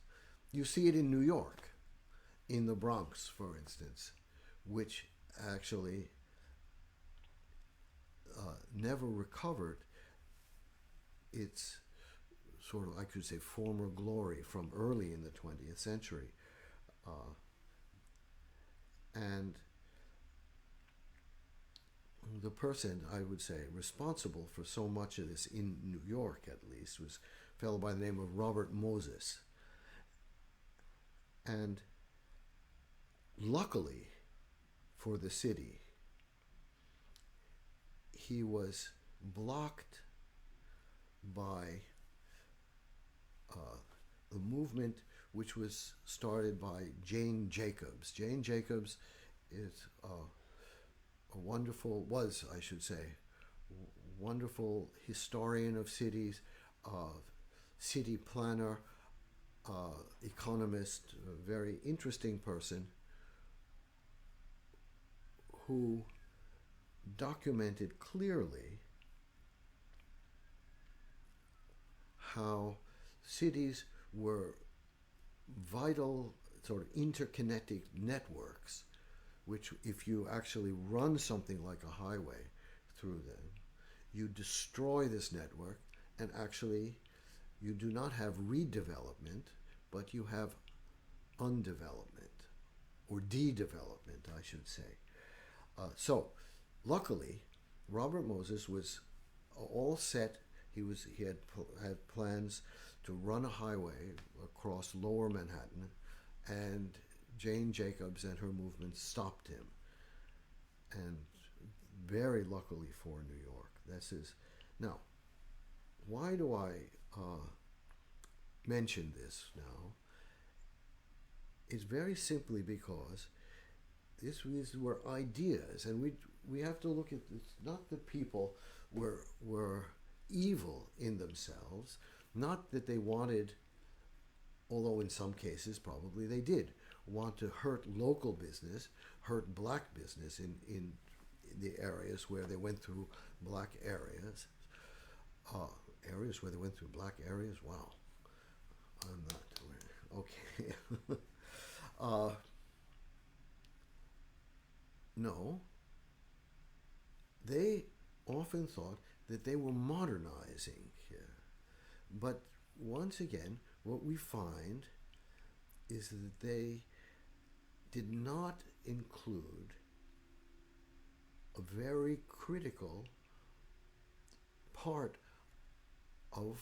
You see it in New York, in the Bronx, for instance, which actually never recovered its sort of, I could say, former glory from early in the 20th century. And the person, I would say, responsible for so much of this, in New York at least, was a fellow by the name of Robert Moses. And luckily for the city, he was blocked by the movement which was started by Jane Jacobs. Jane Jacobs is a wonderful, I should say, wonderful historian of cities, city planner, economist, a very interesting person who documented clearly how cities were vital, sort of interconnected networks, which if you actually run something like a highway through them, you destroy this network, and actually you do not have redevelopment, but you have undevelopment, or de-development, I should say. So, luckily, Robert Moses was all set. He had plans to run a highway across Lower Manhattan, and Jane Jacobs and her movement stopped him. And very luckily for New York, this is now. Why do I mention this now? It's very simply because these were ideas, and we have to look at this. Not that people were evil in themselves, not that they wanted, although in some cases probably they did, want to hurt local business, hurt black business in the areas where they went through black areas. Areas where they went through black areas? Wow. I'm not aware. Okay. No. They often thought that they were modernizing here. But once again, what we find is that they did not include a very critical part of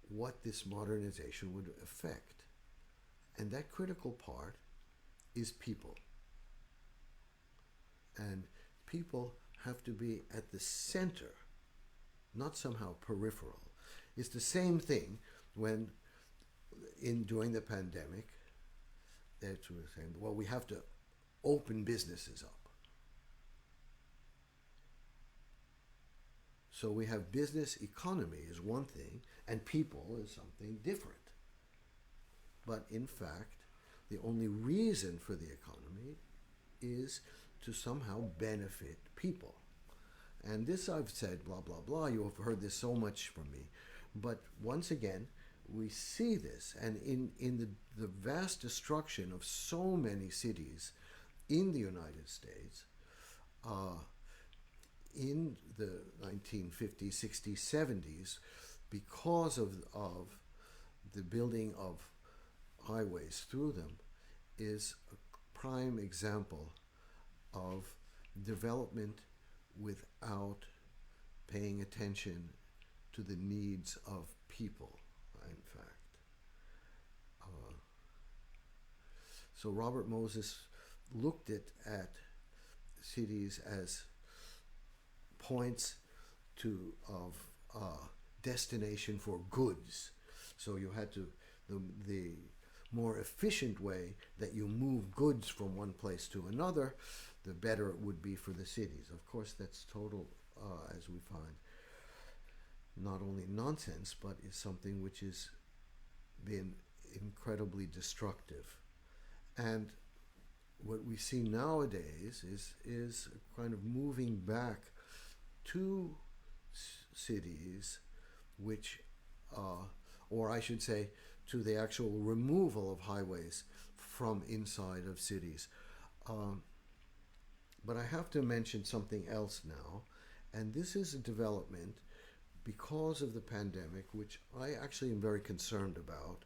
what this modernization would affect. And that critical part is people. And people have to be at the center, not somehow peripheral. It's the same thing when, during the pandemic, they were saying, well, we have to open businesses up. So we have business economy is one thing, and people is something different. But in fact, the only reason for the economy is to somehow benefit people. And this I've said, blah, blah, blah. You have heard this so much from me. But once again, we see this. And in the vast destruction of so many cities in the United States, in the 1950s, 60s, 70s, because of the building of highways through them, is a prime example of development without paying attention to the needs of people, in fact. So Robert Moses looked at cities as points of destination for goods. So you had to, the more efficient way that you move goods from one place to another, the better it would be for the cities. Of course, that's total, as we find, not only nonsense, but is something which has been incredibly destructive. And what we see nowadays is kind of moving back to cities which, or I should say, to the actual removal of highways from inside of cities. But I have to mention something else now, and this is a development because of the pandemic, which I actually am very concerned about,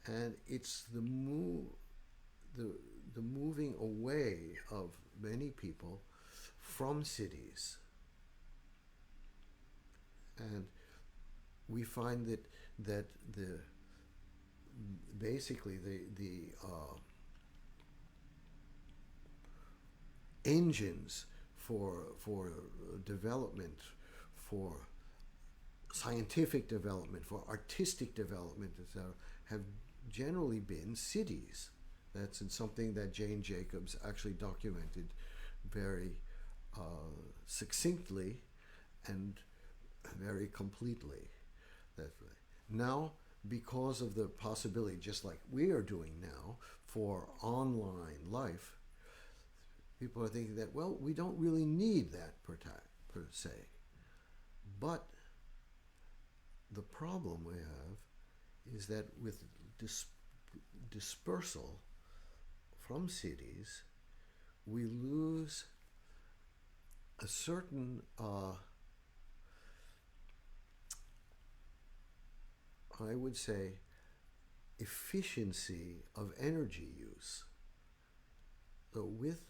and it's the moving away of many people from cities. And we find that that basically the engines for development, for scientific development, for artistic development, etc., have generally been cities. That's something that Jane Jacobs actually documented very succinctly and very completely. Now, because of the possibility, just like we are doing now, for online life, people are thinking that, well, we don't really need that per se. But the problem we have is that with dispersal from cities, we lose a certain I would say efficiency of energy use. So with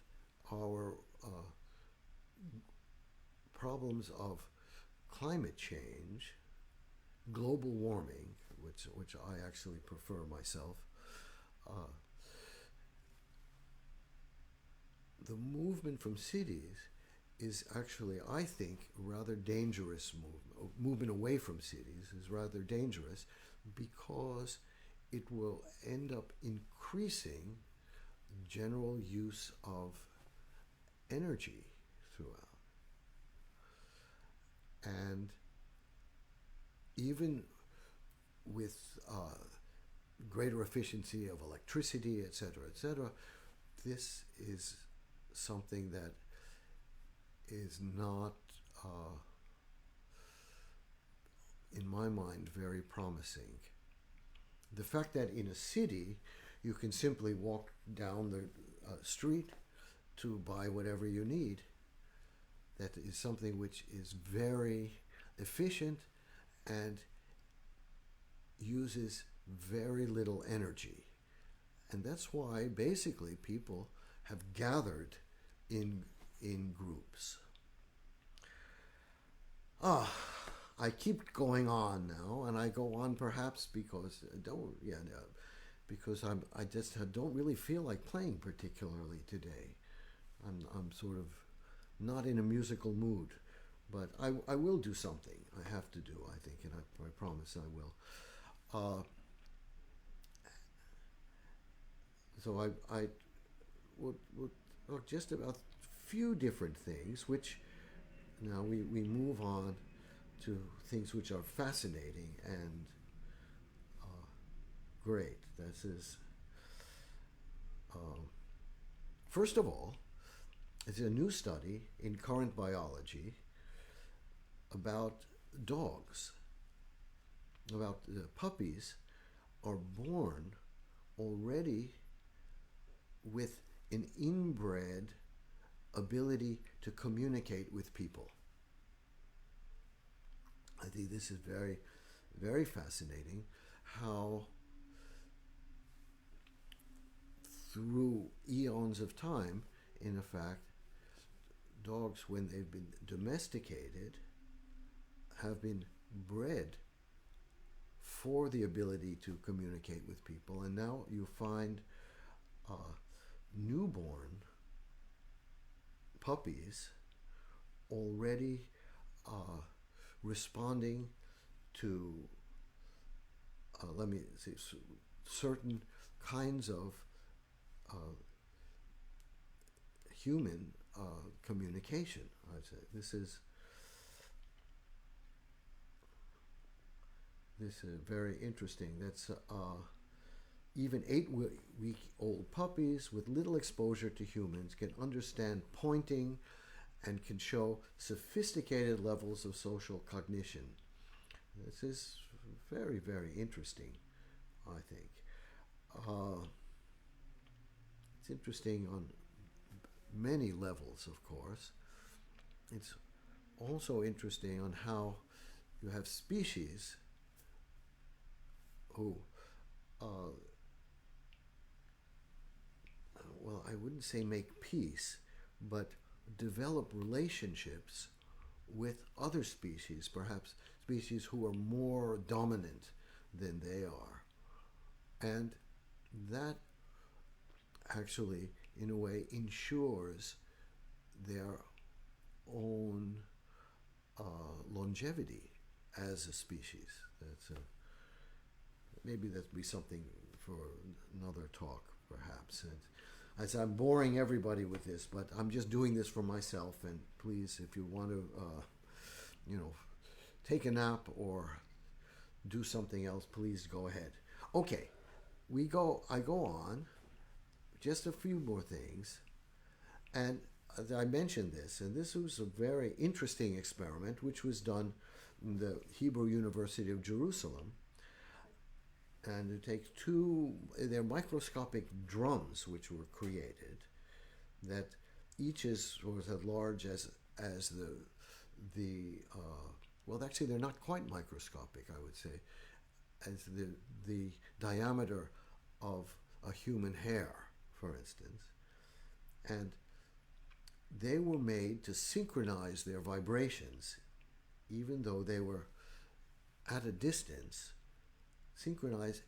our problems of climate change, global warming, which I actually prefer myself, the movement from cities is actually, I think, a rather dangerous movement. Movement away from cities is rather dangerous because it will end up increasing general use of energy throughout. And even with greater efficiency of electricity, etc., this is something that is not, in my mind, very promising. The fact that in a city you can simply walk down the street to buy whatever you need, that is something which is very efficient and uses very little energy. And that's why basically people have gathered in groups. I keep going on now, and I go on perhaps because I just don't really feel like playing particularly today. I'm sort of not in a musical mood, but I will do something. I have to do, I think, and I promise I will. So I would talk just about a few different things, which now we move on to things which are fascinating and great. This is, first of all, it's a new study in current biology about dogs, about puppies are born already with an inbred ability to communicate with people. I think this is very, very fascinating, how through eons of time, in effect, dogs, when they've been domesticated, have been bred for the ability to communicate with people. And now you find newborn puppies already responding to, let me see, certain kinds of human communication. I'd say this is very interesting. That's even 8-week-old puppies with little exposure to humans can understand pointing and can show sophisticated levels of social cognition. This is very, very interesting, I think. It's interesting on many levels, of course. It's also interesting on how you have species who, well, I wouldn't say make peace, but develop relationships with other species, perhaps species who are more dominant, than they are. And that actually, in a way, ensures their own longevity as a species. Maybe that'd be something for another talk, perhaps. And as I'm boring everybody with this, but I'm just doing this for myself. And please, if you want to, take a nap or do something else, please go ahead. Okay, I go on. Just a few more things. And I mentioned this, and this was a very interesting experiment which was done in the Hebrew University of Jerusalem. And it takes they're microscopic drums which were created that each was as large as well, actually they're not quite microscopic, I would say, as the diameter of a human hair, for instance. And they were made to synchronize their vibrations, even though they were at a distance, synchronized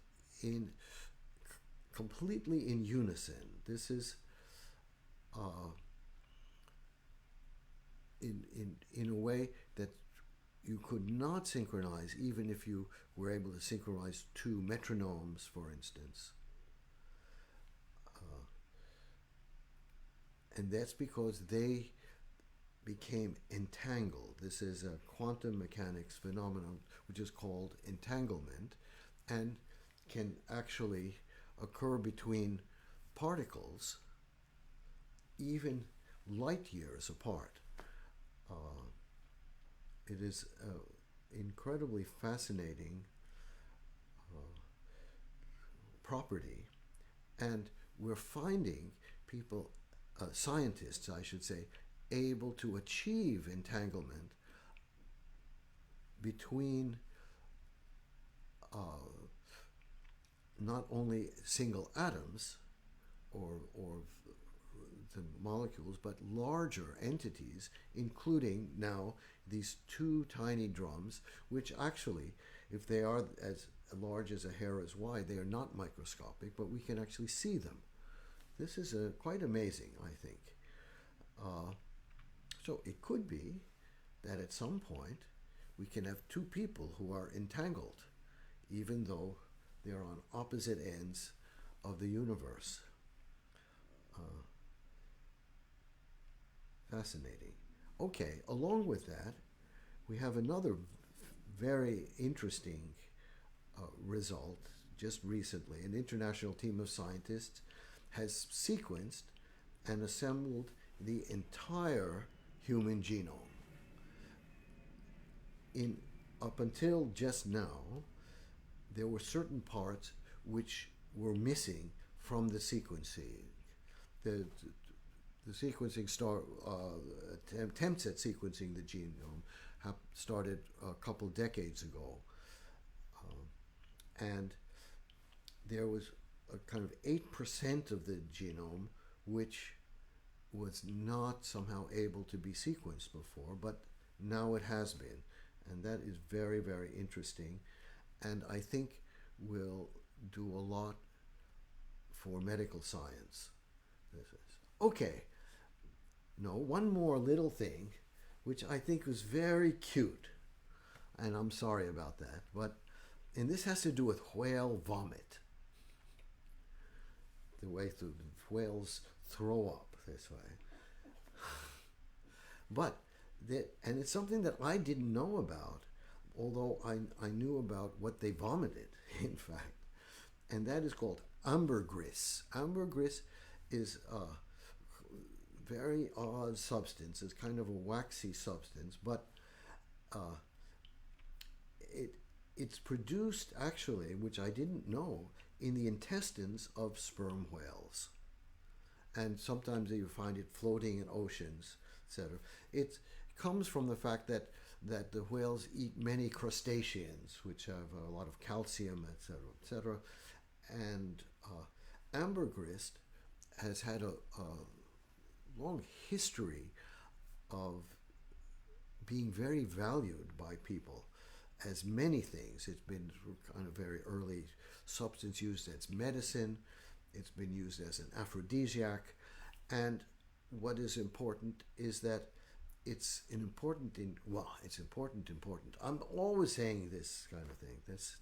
completely in unison. This is in a way that you could not synchronize even if you were able to synchronize two metronomes, for instance. And that's because they became entangled. This is a quantum mechanics phenomenon which is called entanglement and can actually occur between particles even light years apart. It is incredibly fascinating property, and we're finding people, scientists I should say, able to achieve entanglement between not only single atoms or the molecules, but larger entities, including now these two tiny drums, which actually, if they are as large as a hair is wide, they are not microscopic, but we can actually see them. This is quite amazing, I think. So it could be that at some point we can have two people who are entangled, even though they're on opposite ends of the universe. Fascinating. Okay, along with that, we have another very interesting result just recently. An international team of scientists has sequenced and assembled the entire human genome. Up until just now, there were certain parts which were missing from the sequencing. The sequencing attempts at sequencing the genome started a couple decades ago. And there was a kind of 8% of the genome which was not somehow able to be sequenced before, but now it has been. And that is very, very interesting. And I think will do a lot for medical science. Okay. No, one more little thing, which I think was very cute. And I'm sorry about that. And this has to do with whale vomit. The way the whales throw up this way. And it's something that I didn't know about, although I knew about what they vomited, in fact. And that is called ambergris. Ambergris is a very odd substance. It's kind of a waxy substance, but it's produced, actually, which I didn't know, in the intestines of sperm whales. And sometimes you find it floating in oceans, etc. It comes from the fact that the whales eat many crustaceans, which have a lot of calcium, etc., etc. And ambergris has had a long history of being very valued by people. as many things. It's been kind of very early substance used as medicine. It's been used as an aphrodisiac. And what is important is that it's important. I'm always saying this kind of thing. That's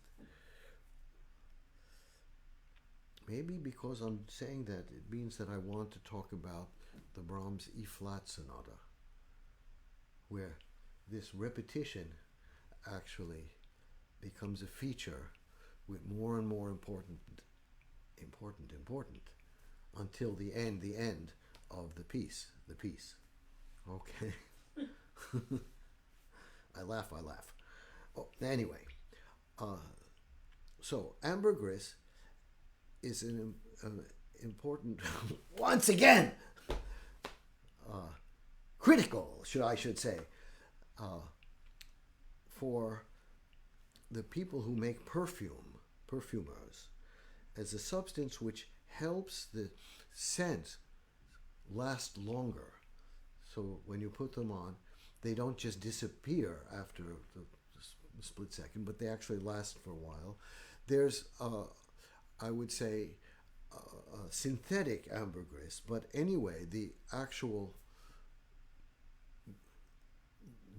maybe because I'm saying that, it means that I want to talk about the Brahms E-flat sonata, where this repetition actually becomes a feature with more and more important, until the end of the piece. Okay. I laugh. Oh, anyway, so Ambergris is an important, once again, critical, I should say, for the people who make perfumers, as a substance which helps the scent last longer. So when you put them on, they don't just disappear after the split second, but they actually last for a while. There's, I would say, synthetic ambergris, but anyway, the actual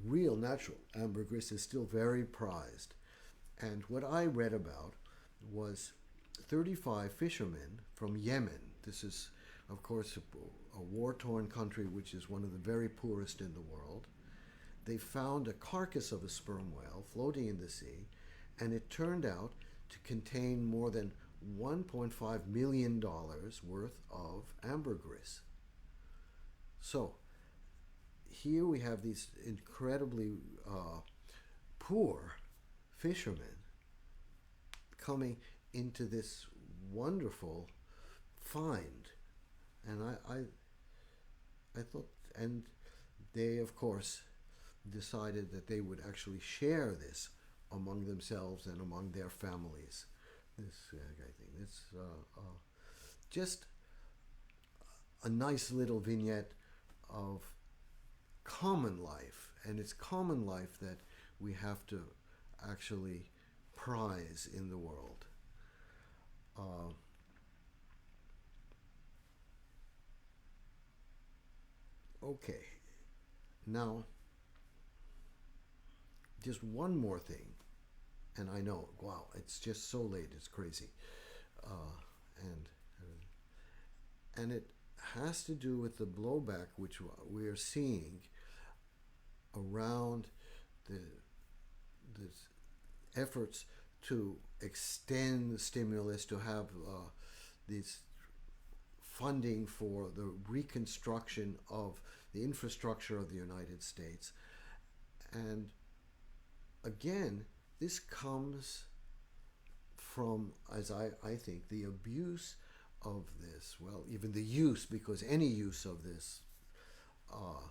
real natural ambergris is still very prized. And what I read about was 35 fishermen from Yemen. This is, of course, a war-torn country, which is one of the very poorest in the world. They found a carcass of a sperm whale floating in the sea, and it turned out to contain more than $1.5 million worth of ambergris. So here we have these incredibly poor fishermen coming into this wonderful find, and I thought, and they of course decided that they would actually share this among themselves and among their families. This I think it's just a nice little vignette of common life, and it's common life that we have to actually prize in the world. Okay, now just one more thing, and I know, wow, it's just so late, it's crazy, and it has to do with the blowback which we are seeing around the efforts to extend the stimulus, to have these funding for the reconstruction of the infrastructure of the United States. And again, this comes from, as I think, the abuse of this, well, even the use, because any use of this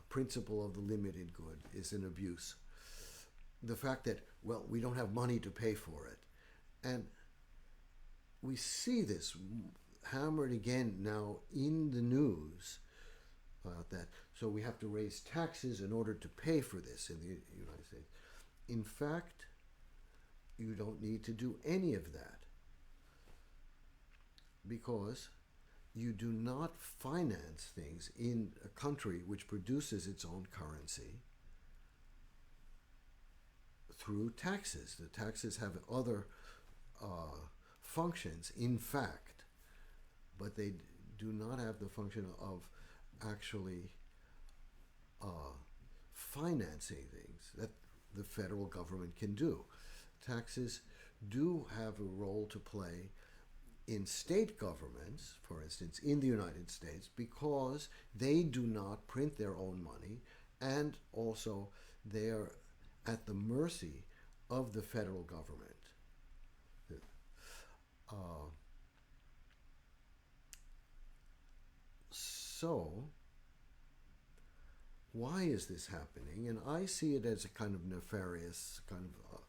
principle of the limited good is an abuse. The fact that, well, we don't have money to pay for it. And we see this hammered again now in the news about that. So we have to raise taxes in order to pay for this in the United States. In fact, you don't need to do any of that, because you do not finance things in a country which produces its own currency through taxes. The taxes have other functions, in fact, but they do not have the function of actually financing things that the federal government can do. Taxes do have a role to play in state governments, for instance, in the United States, because they do not print their own money, and also they are at the mercy of the federal government. So, why is this happening? And I see it as a kind of nefarious kind of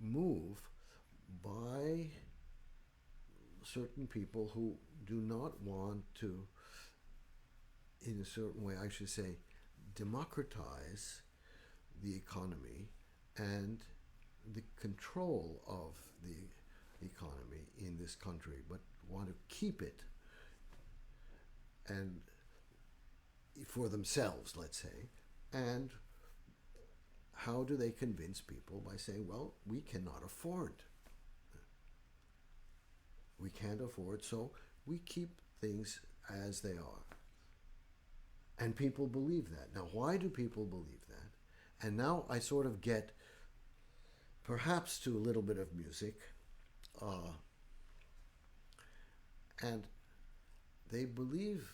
move by certain people who do not want to, in a certain way, I should say, democratize the economy and the control of the economy in this country, but want to keep it and for themselves, let's say. And how do they convince people? By saying, well, we cannot afford. We can't afford, so we keep things as they are. And people believe that. Now, why do people believe that? And now I sort of get, perhaps to a little bit of music, and they believe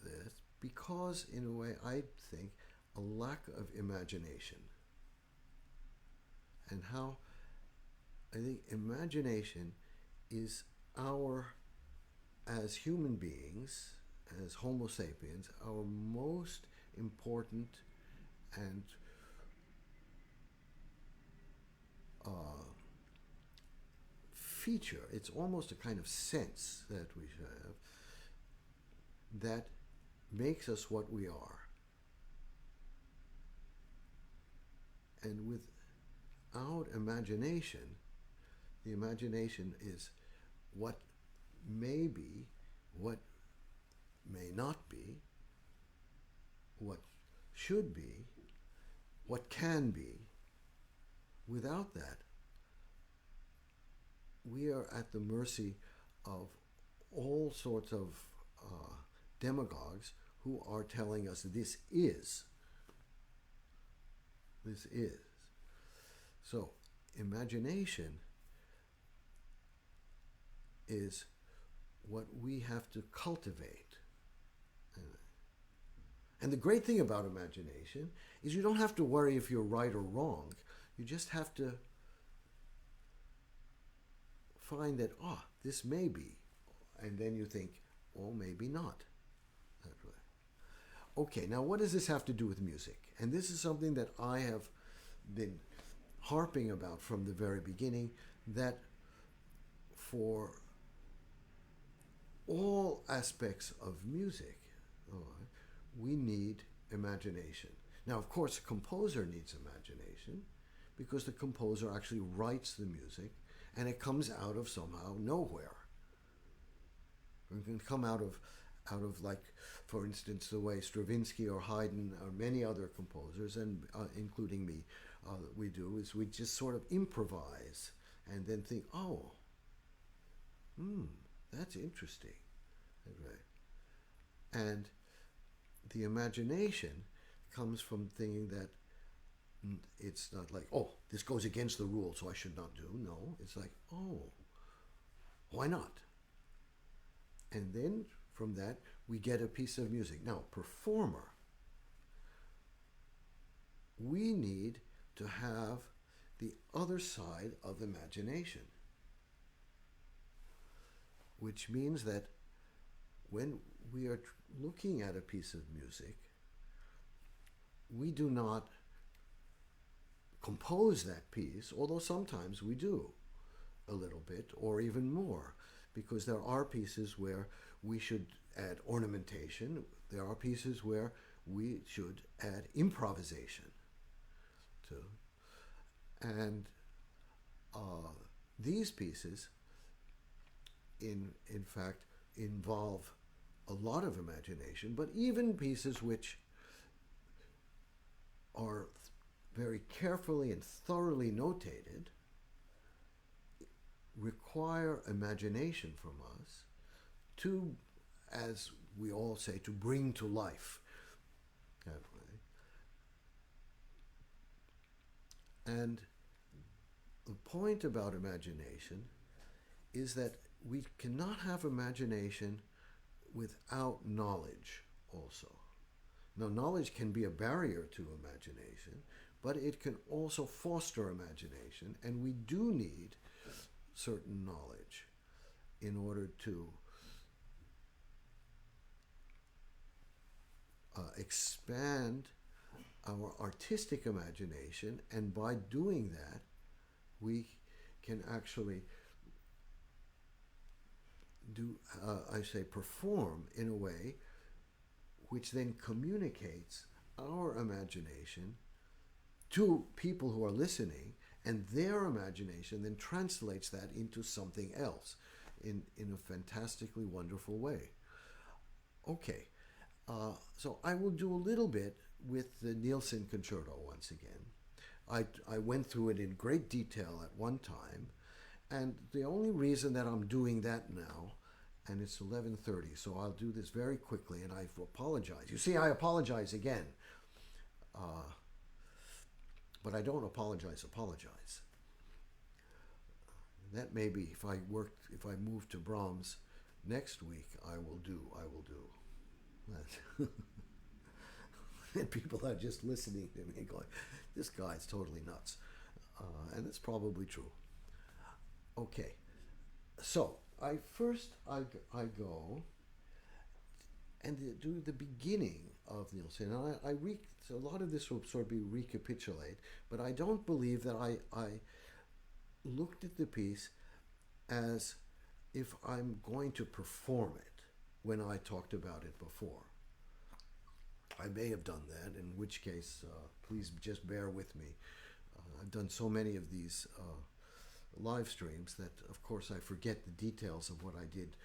this because, in a way, I think, a lack of imagination. And how I think imagination is as human beings, as Homo sapiens, our most important and feature. It's almost a kind of sense that we have that makes us what we are. And without imagination, the imagination is what may be, what may not be, what should be, what can be. Without that, we are at the mercy of all sorts of demagogues who are telling us this is. This is. So, imagination is what we have to cultivate. And the great thing about imagination is you don't have to worry if you're right or wrong. You just have to find that, this may be. And then you think, maybe not. That way. Okay, now what does this have to do with music? And this is something that I have been harping about from the very beginning, that for all aspects of music, we need imagination. Now, of course, a composer needs imagination because the composer actually writes the music and it comes out of somehow nowhere. It can come out of like, for instance, the way Stravinsky or Haydn or many other composers, and including me, we do, is we just sort of improvise and then think, that's interesting. Right. And the imagination comes from thinking that it's not like, this goes against the rule, so I should not do. No, it's like, why not? And then from that, we get a piece of music. Now, performer, we need to have the other side of imagination, which means that when we are looking at a piece of music, we do not compose that piece, although sometimes we do a little bit or even more, because there are pieces where we should add ornamentation. There are pieces where we should add improvisation to. And these pieces, in fact, involve a lot of imagination, but even pieces which are very carefully and thoroughly notated require imagination from us to, as we all say, to bring to life. That way. And the point about imagination is that we cannot have imagination without knowledge also. Now, knowledge can be a barrier to imagination, but it can also foster imagination, and we do need certain knowledge in order to expand our artistic imagination, and by doing that, we can actually perform in a way which then communicates our imagination to people who are listening, and their imagination then translates that into something else in a fantastically wonderful way. Okay, so I will do a little bit with the Nielsen Concerto once again. I went through it in great detail at one time, and the only reason that I'm doing that now, and it's 11:30, so I'll do this very quickly, and I apologize. You see, I apologize again. But I don't apologize. That may be if I move to Brahms next week, I will do that. And people are just listening to me going, this guy's totally nuts. And it's probably true. Okay, so I go and do the beginning of Nielsen. And so a lot of this will sort of be recapitulate, but I don't believe that I looked at the piece as if I'm going to perform it when I talked about it before. I may have done that, in which case, please just bear with me. I've done so many of these live streams that, of course, I forget the details of what I did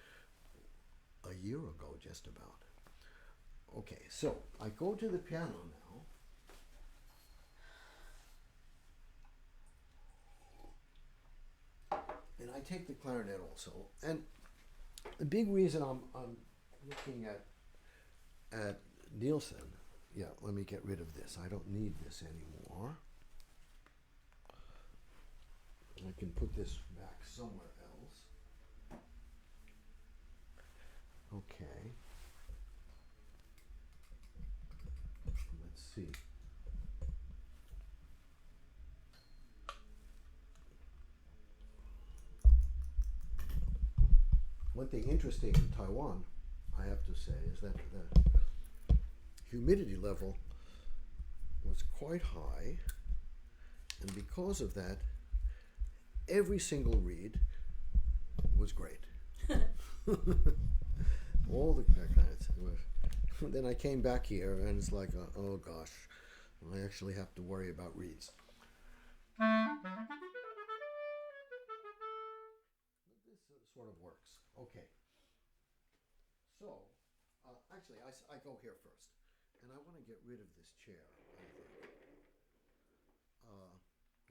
a year ago, just about. Okay, so I go to the piano now. And I take the clarinet also. And the big reason I'm looking at Nielsen, yeah, let me get rid of this. I don't need this anymore. I can put this back somewhere else. Okay. Let's see. One thing interesting in Taiwan, I have to say, is that the humidity level was quite high, and because of that, every single reed was great. All the clarinets. Then I came back here, and it's like, oh gosh, I actually have to worry about reeds. This sort of works. Okay. So, actually, I go here first, and I want to get rid of this chair, I think.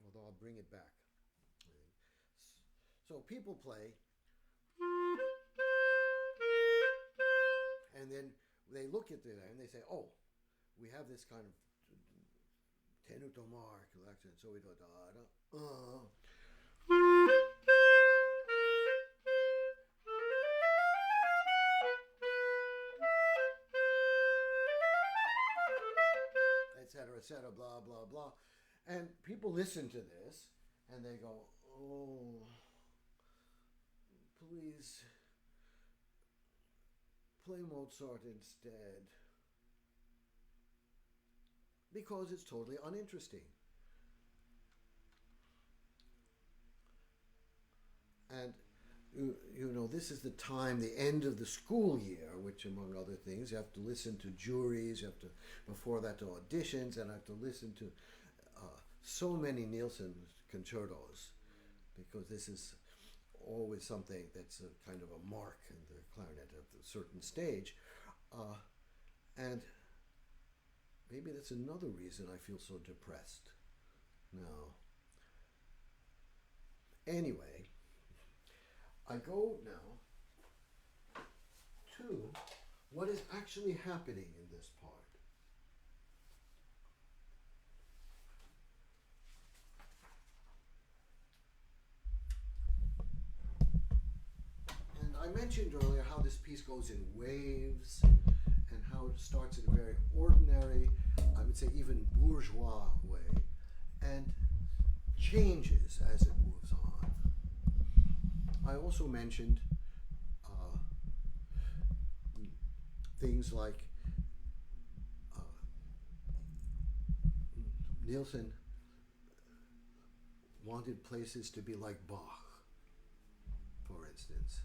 Although I'll bring it back. So people play, and then they look at it and they say, oh, we have this kind of tenuto mark accent, so we go da-da, etc., blah, blah, blah. And people listen to this, and they go, oh, please play Mozart instead. Because it's totally uninteresting. And, you know, this is the time, the end of the school year, which, among other things, you have to listen to juries, you have to, before that, to auditions, and I have to listen to so many Nielsen concertos, because this is always something that's a kind of a mark in the clarinet at a certain stage. And maybe that's another reason I feel so depressed now. Anyway, I go now to what is actually happening in this part. And I mentioned earlier how this piece goes in waves and how it starts in a very ordinary, I would say even bourgeois way, and changes as it moves on. I also mentioned things like Nielsen wanted places to be like Bach, for instance.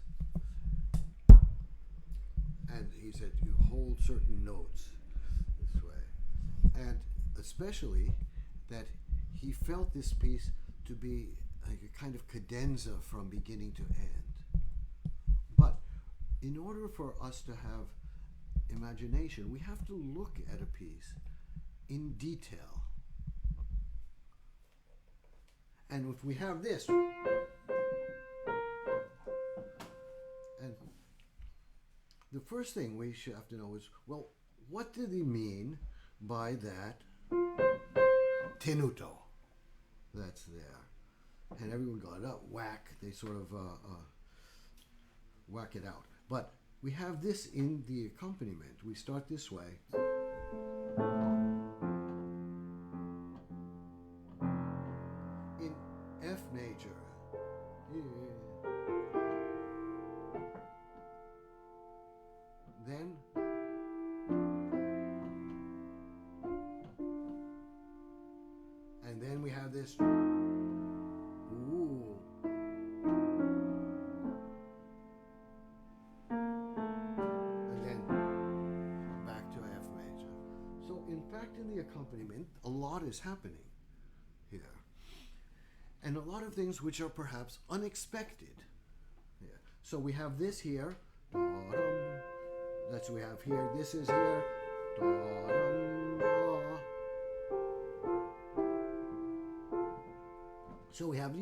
And he said, you hold certain notes this way. And especially that he felt this piece to be like a kind of cadenza from beginning to end. But in order for us to have imagination, we have to look at a piece in detail. And if we have this, and the first thing we should have to know is, well, what did he mean by that tenuto that's there? And everyone got up, whack, they sort of whack it out. But we have this in the accompaniment. We start this way. In F major. Then and then we have this ooh. And then back to F major. So in fact in the accompaniment a lot is happening here. And a lot of things which are perhaps unexpected. Yeah. So we have this here. That's what we have here. This is here. So we have the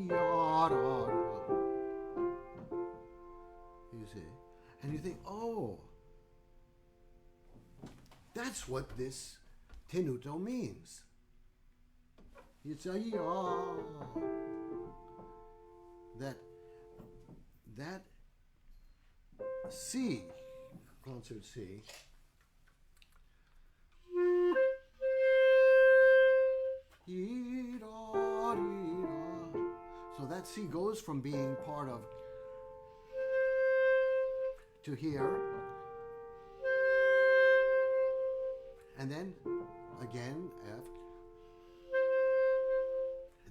you see, and you think, oh, that's what this tenuto means. It's a ya. That C, concert C, so that C goes from being part of to here, and then again F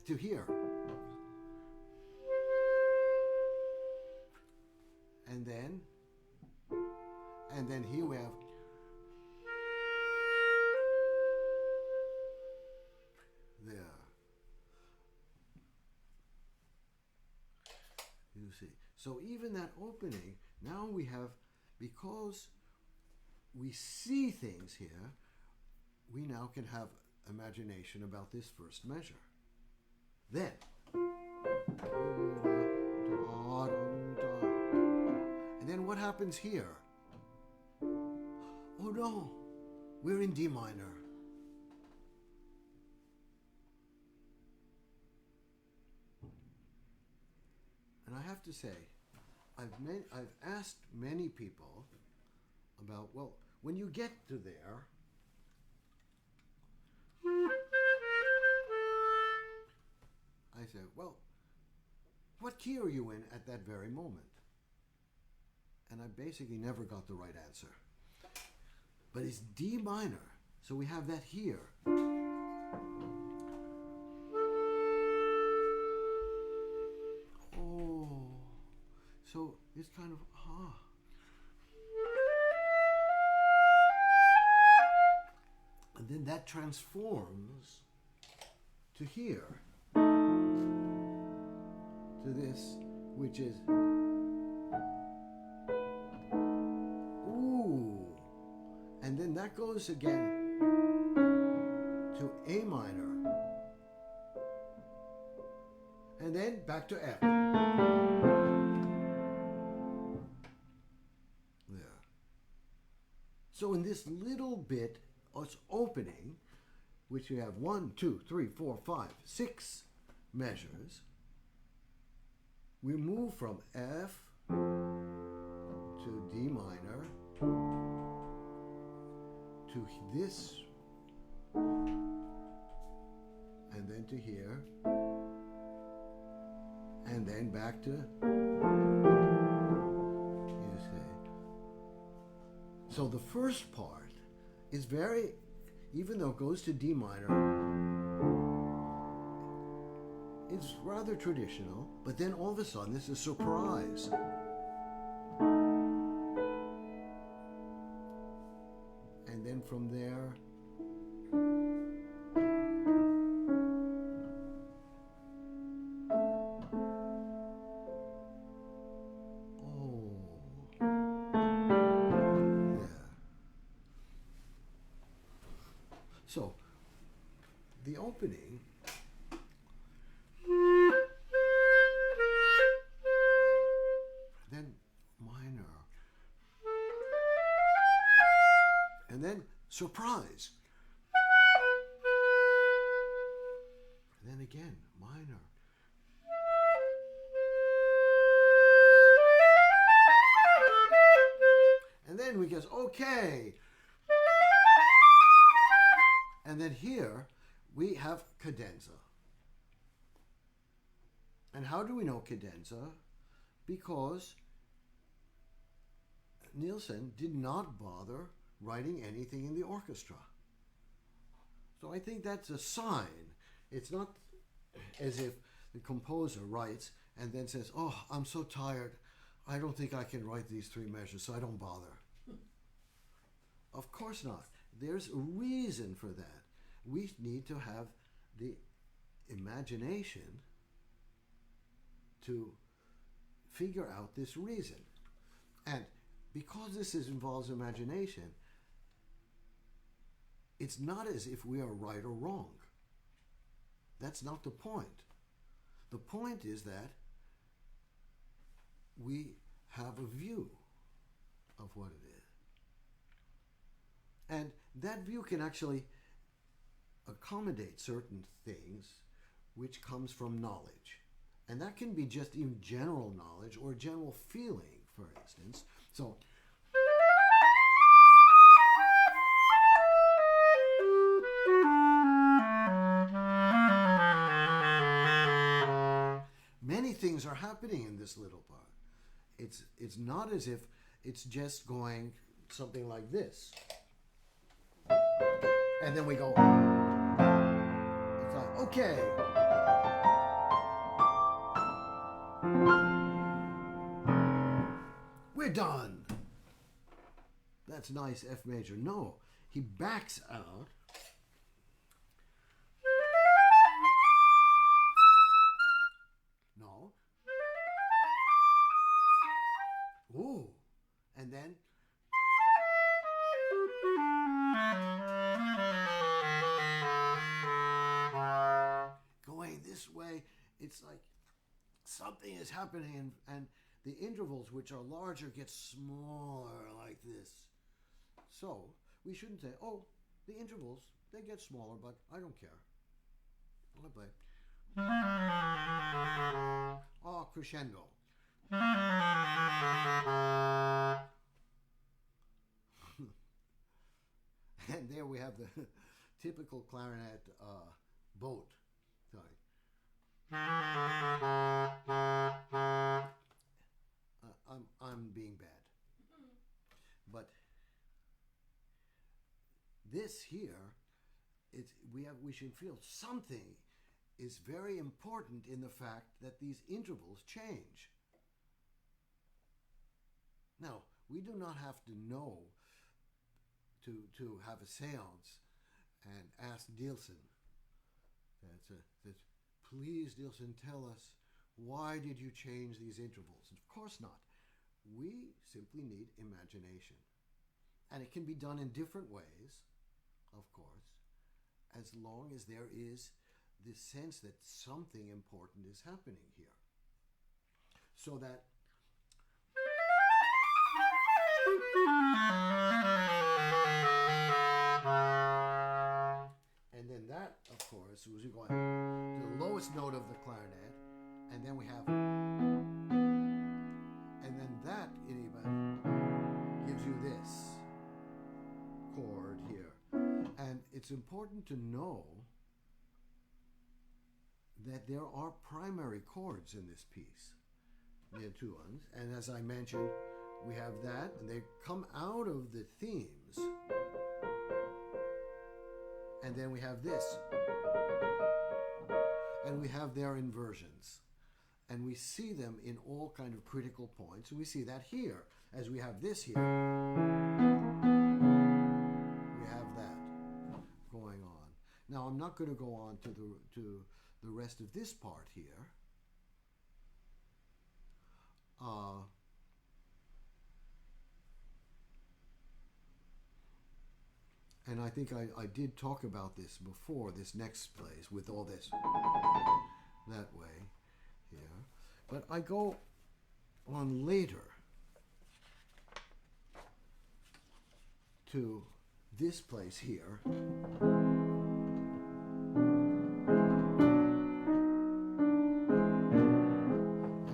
to here, and then here we have there. You see. So even that opening, now we have, because we see things here, we now can have imagination about this first measure. Then and then what happens here? Oh no, we're in D minor. And I have to say, I've asked many people about, well, when you get to there, I said, well, what key are you in at that very moment? And I basically never got the right answer. But it's D minor, so we have that here. Oh, so it's kind of, and then that transforms to here, to this, which is, ooh, and then that goes again to A minor, and then back to F. There. So in this little bit, it's opening, which we have 1, 2, 3, 4, 5, 6 measures. We move from F to D minor to this, and then to here, and then back to, you see. So the first part is very, even though it goes to D minor, it's rather traditional, but then all of a sudden this is a surprise. And then from there, So, the opening, then minor, and then surprise, and then again minor. And then we guess, okay. And then here we have cadenza. And how do we know cadenza? Because Nielsen did not bother writing anything in the orchestra. So I think that's a sign. It's not as if the composer writes and then says, oh, I'm so tired, I don't think I can write these three measures, so I don't bother. Of course not. There's a reason for that. We need to have the imagination to figure out this reason. And because this involves imagination, it's not as if we are right or wrong. That's not the point. The point is that we have a view of what it is. And that view can actually accommodate certain things which comes from knowledge. And that can be just even general knowledge or general feeling, for instance. So, many things are happening in this little part. It's not as if it's just going something like this. And then we go, it's like, okay. We're done. That's nice, F major. No, he backs out. No. Ooh. And then. Going this way, it's like something is happening, and the intervals, which are larger, get smaller like this. So we shouldn't say, oh, the intervals, they get smaller, but I don't care. I'll play. Oh, crescendo. And there we have the typical clarinet boat. Sorry. I'm being bad. But this here, we should feel something is very important in the fact that these intervals change. Now, we do not have to know to have a seance and ask Nielsen. Please, Nielsen, tell us, why did you change these intervals? Of course not. We simply need imagination. And it can be done in different ways, of course, as long as there is this sense that something important is happening here. So that and then that, of course, was going to the lowest note of the clarinet, and then we have, and then that gives you this chord here. And it's important to know that there are primary chords in this piece. There are two ones, and as I mentioned, we have that, and they come out of the themes. And then we have this. And we have their inversions. And we see them in all kind of critical points. And we see that here, as we have this here. We have that going on. Now, I'm not going to go on to the rest of this part here. And I think I did talk about this before, this next place with all this that way here. But I go on later to this place here.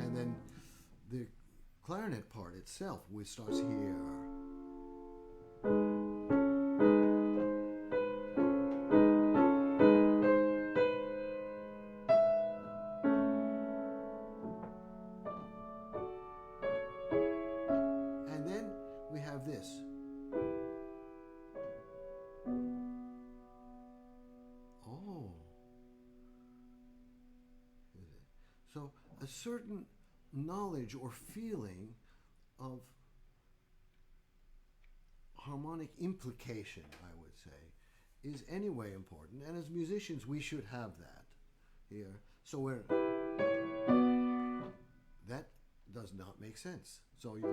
And then the clarinet part itself, which starts here. And then we have this. Oh. So a certain knowledge or feeling of harmonic implication, I would say, is anyway important. And as musicians, we should have that here. So we're... That does not make sense. So you...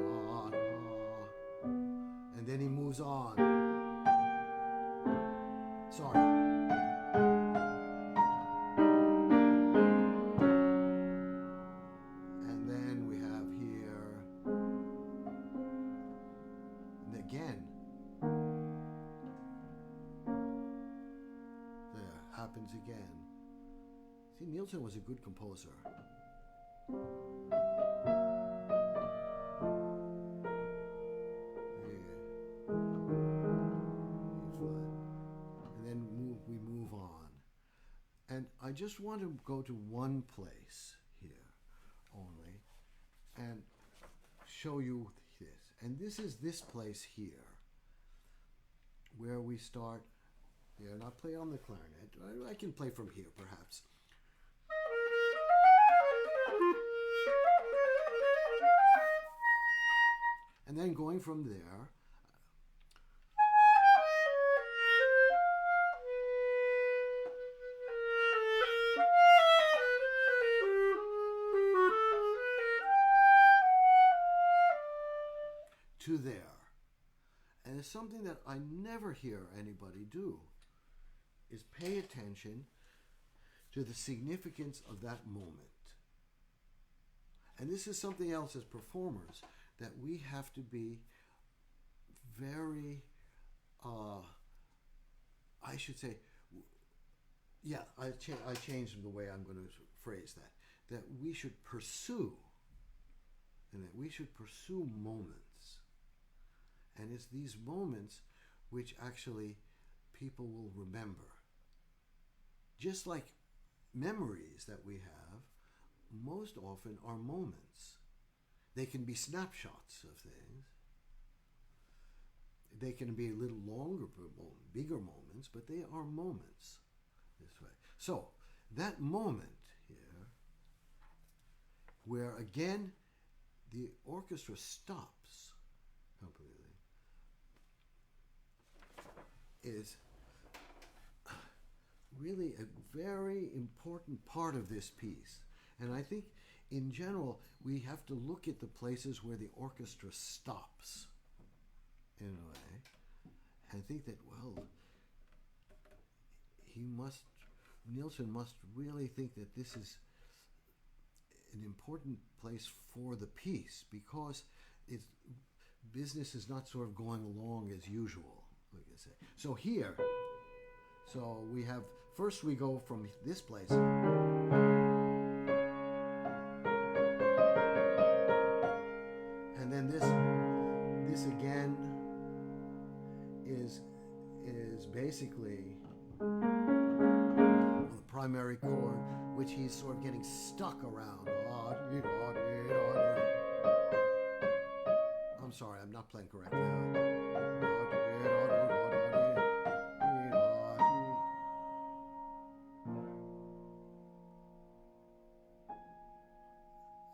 And then he moves on. Sorry. Again. See, Nielsen was a good composer. And then we move on. And I just want to go to one place here only and show you this. And this is this place here where we start. Yeah, and I'll play on the clarinet. I can play from here, perhaps. And then going from there, to there. And it's something that I never hear anybody do, is pay attention to the significance of that moment. And this is something else as performers that we have to be very, I should say, yeah, I changed the way I'm going to phrase that we should pursue, and that we should pursue moments. And it's these moments which actually people will remember. Just like memories that we have, most often are moments. They can be snapshots of things. They can be a little longer, bigger moments, but they are moments this way. So, that moment here, where again the orchestra stops completely, is really a very important part of this piece. And I think in general we have to look at the places where the orchestra stops in a way and think that, well, Nielsen must really think that this is an important place for the piece, because business is not sort of going along as usual, like I say. So here, so we have, first we go from this place. And then this again is basically the primary chord, which he's sort of getting stuck around. I'm sorry, I'm not playing correctly now.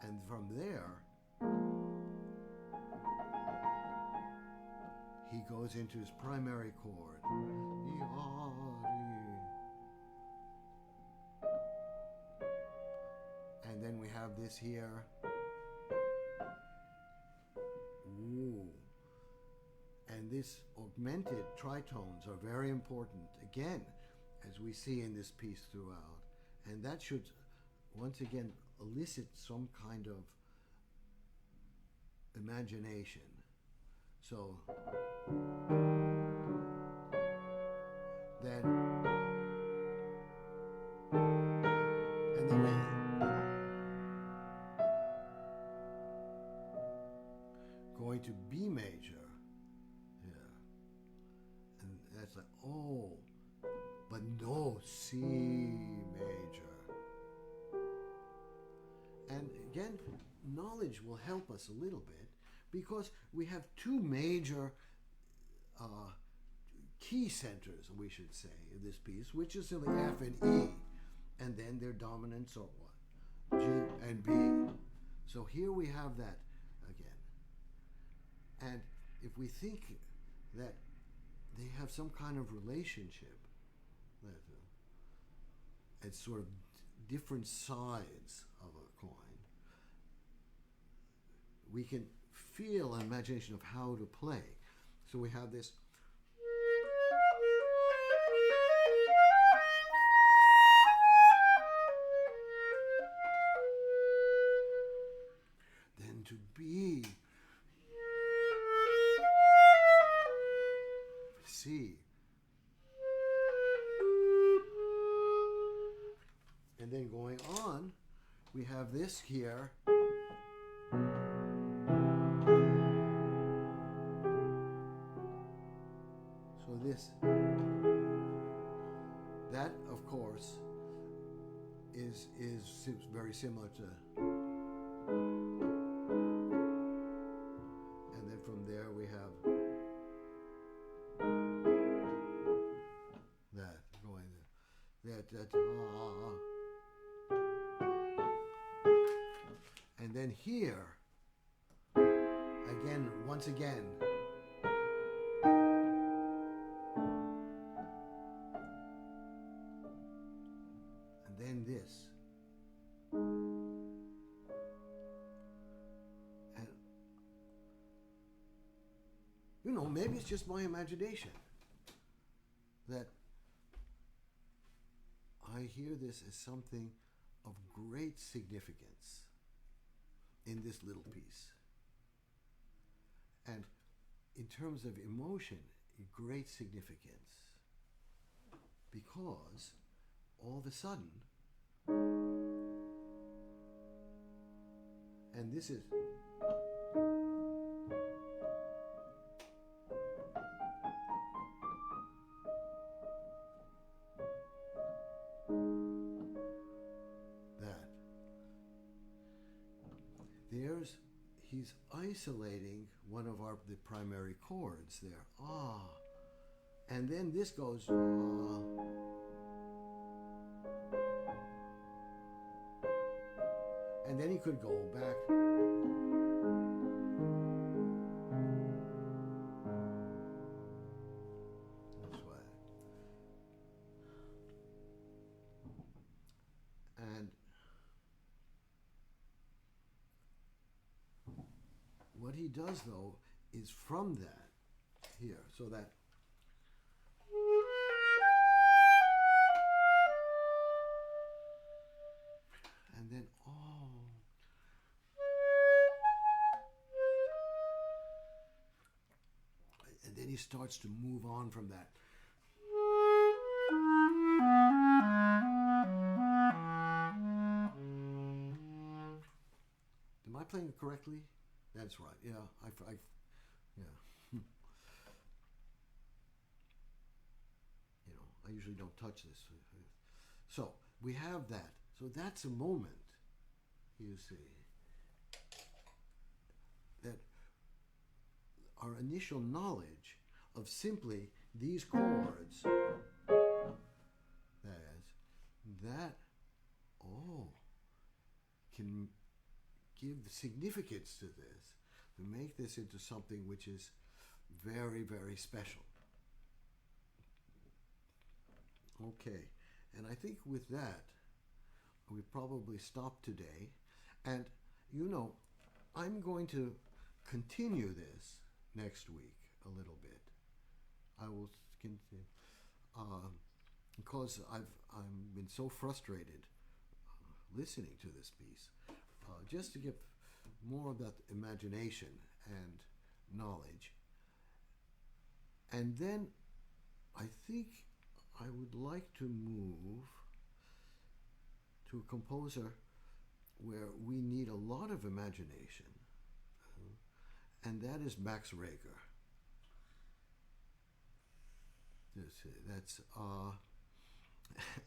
And from there, he goes into his primary chord. And then we have this here. Ooh. And this augmented tritones are very important, again, as we see in this piece throughout. And that should, once again, elicit some kind of imagination. So then, and then going to B major, yeah, and that's like, oh, but no, C major. And again, knowledge will help us a little bit because we have two major key centers, we should say, in this piece, which is in the F and E, and then their dominants are what? G and B. So here we have that again. And if we think that they have some kind of relationship, that it's sort of different sides of a coin, we can feel an imagination of how to play. So we have this. Then to B. C. And then going on, we have this here. So this, that of course is very similar to, and then from there we have that going there, that and then here again, once again, and then this, and you know, maybe it's just my imagination that I hear this as something of great significance in this little piece. And in terms of emotion, great significance. Because all of a sudden, and this is, he's isolating one of the primary chords there. Ah. And then this goes. And then he could go back. This way. And what he does, though, is from that here, so that and then and then he starts to move on from that. Am I playing it correctly? That's right. Yeah, yeah. You know, I usually don't touch this. So we have that. So that's a moment, you see, that our initial knowledge of simply these chords, that can give significance to this, to make this into something which is very, very special. Okay, and I think with that, we probably stop today. And, you know, I'm going to continue this next week a little bit. I will continue. Because I've been so frustrated listening to this piece, just to give more of that imagination and knowledge. And then I think I would like to move to a composer where we need a lot of imagination, and that is Max Reger. That's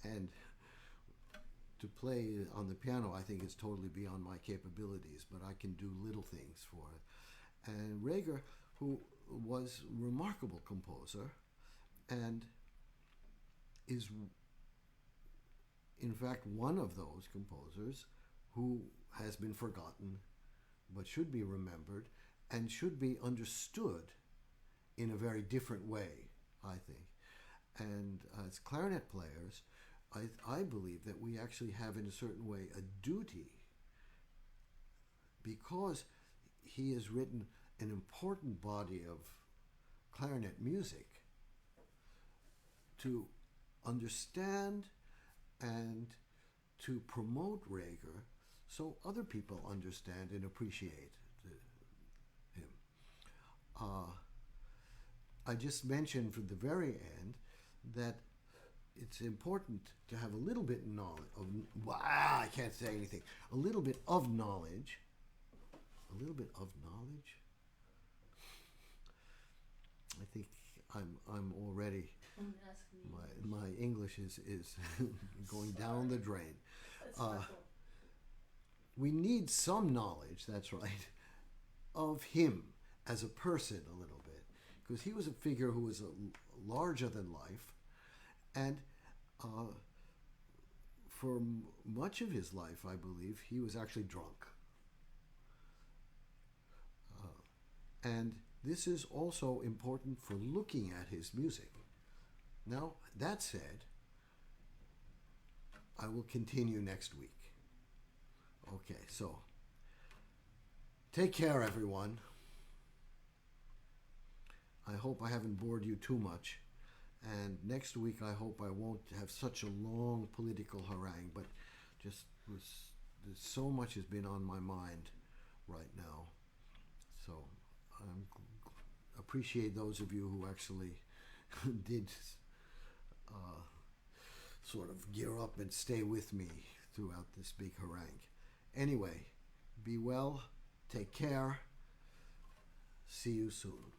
and to play on the piano, I think it's totally beyond my capabilities, but I can do little things for it. And Reger, who was a remarkable composer, and is in fact one of those composers who has been forgotten, but should be remembered and should be understood in a very different way, I think. And as clarinet players, I believe that we actually have, in a certain way, a duty, because he has written an important body of clarinet music, to understand and to promote Reger so other people understand and appreciate him. I just mentioned from the very end that it's important to have a little bit I can't say anything. A little bit of knowledge. A little bit of knowledge. I think I'm already. My English is going down the drain. We need some knowledge. That's right, of him as a person a little bit, because he was a figure who was larger than life, and for much of his life, I believe, he was actually drunk. And this is also important for looking at his music. Now, that said, I will continue next week. Okay, so take care, everyone. I hope I haven't bored you too much. And next week, I hope I won't have such a long political harangue, but just so much has been on my mind right now. So I appreciate those of you who actually did sort of gear up and stay with me throughout this big harangue. Anyway, be well, take care, see you soon.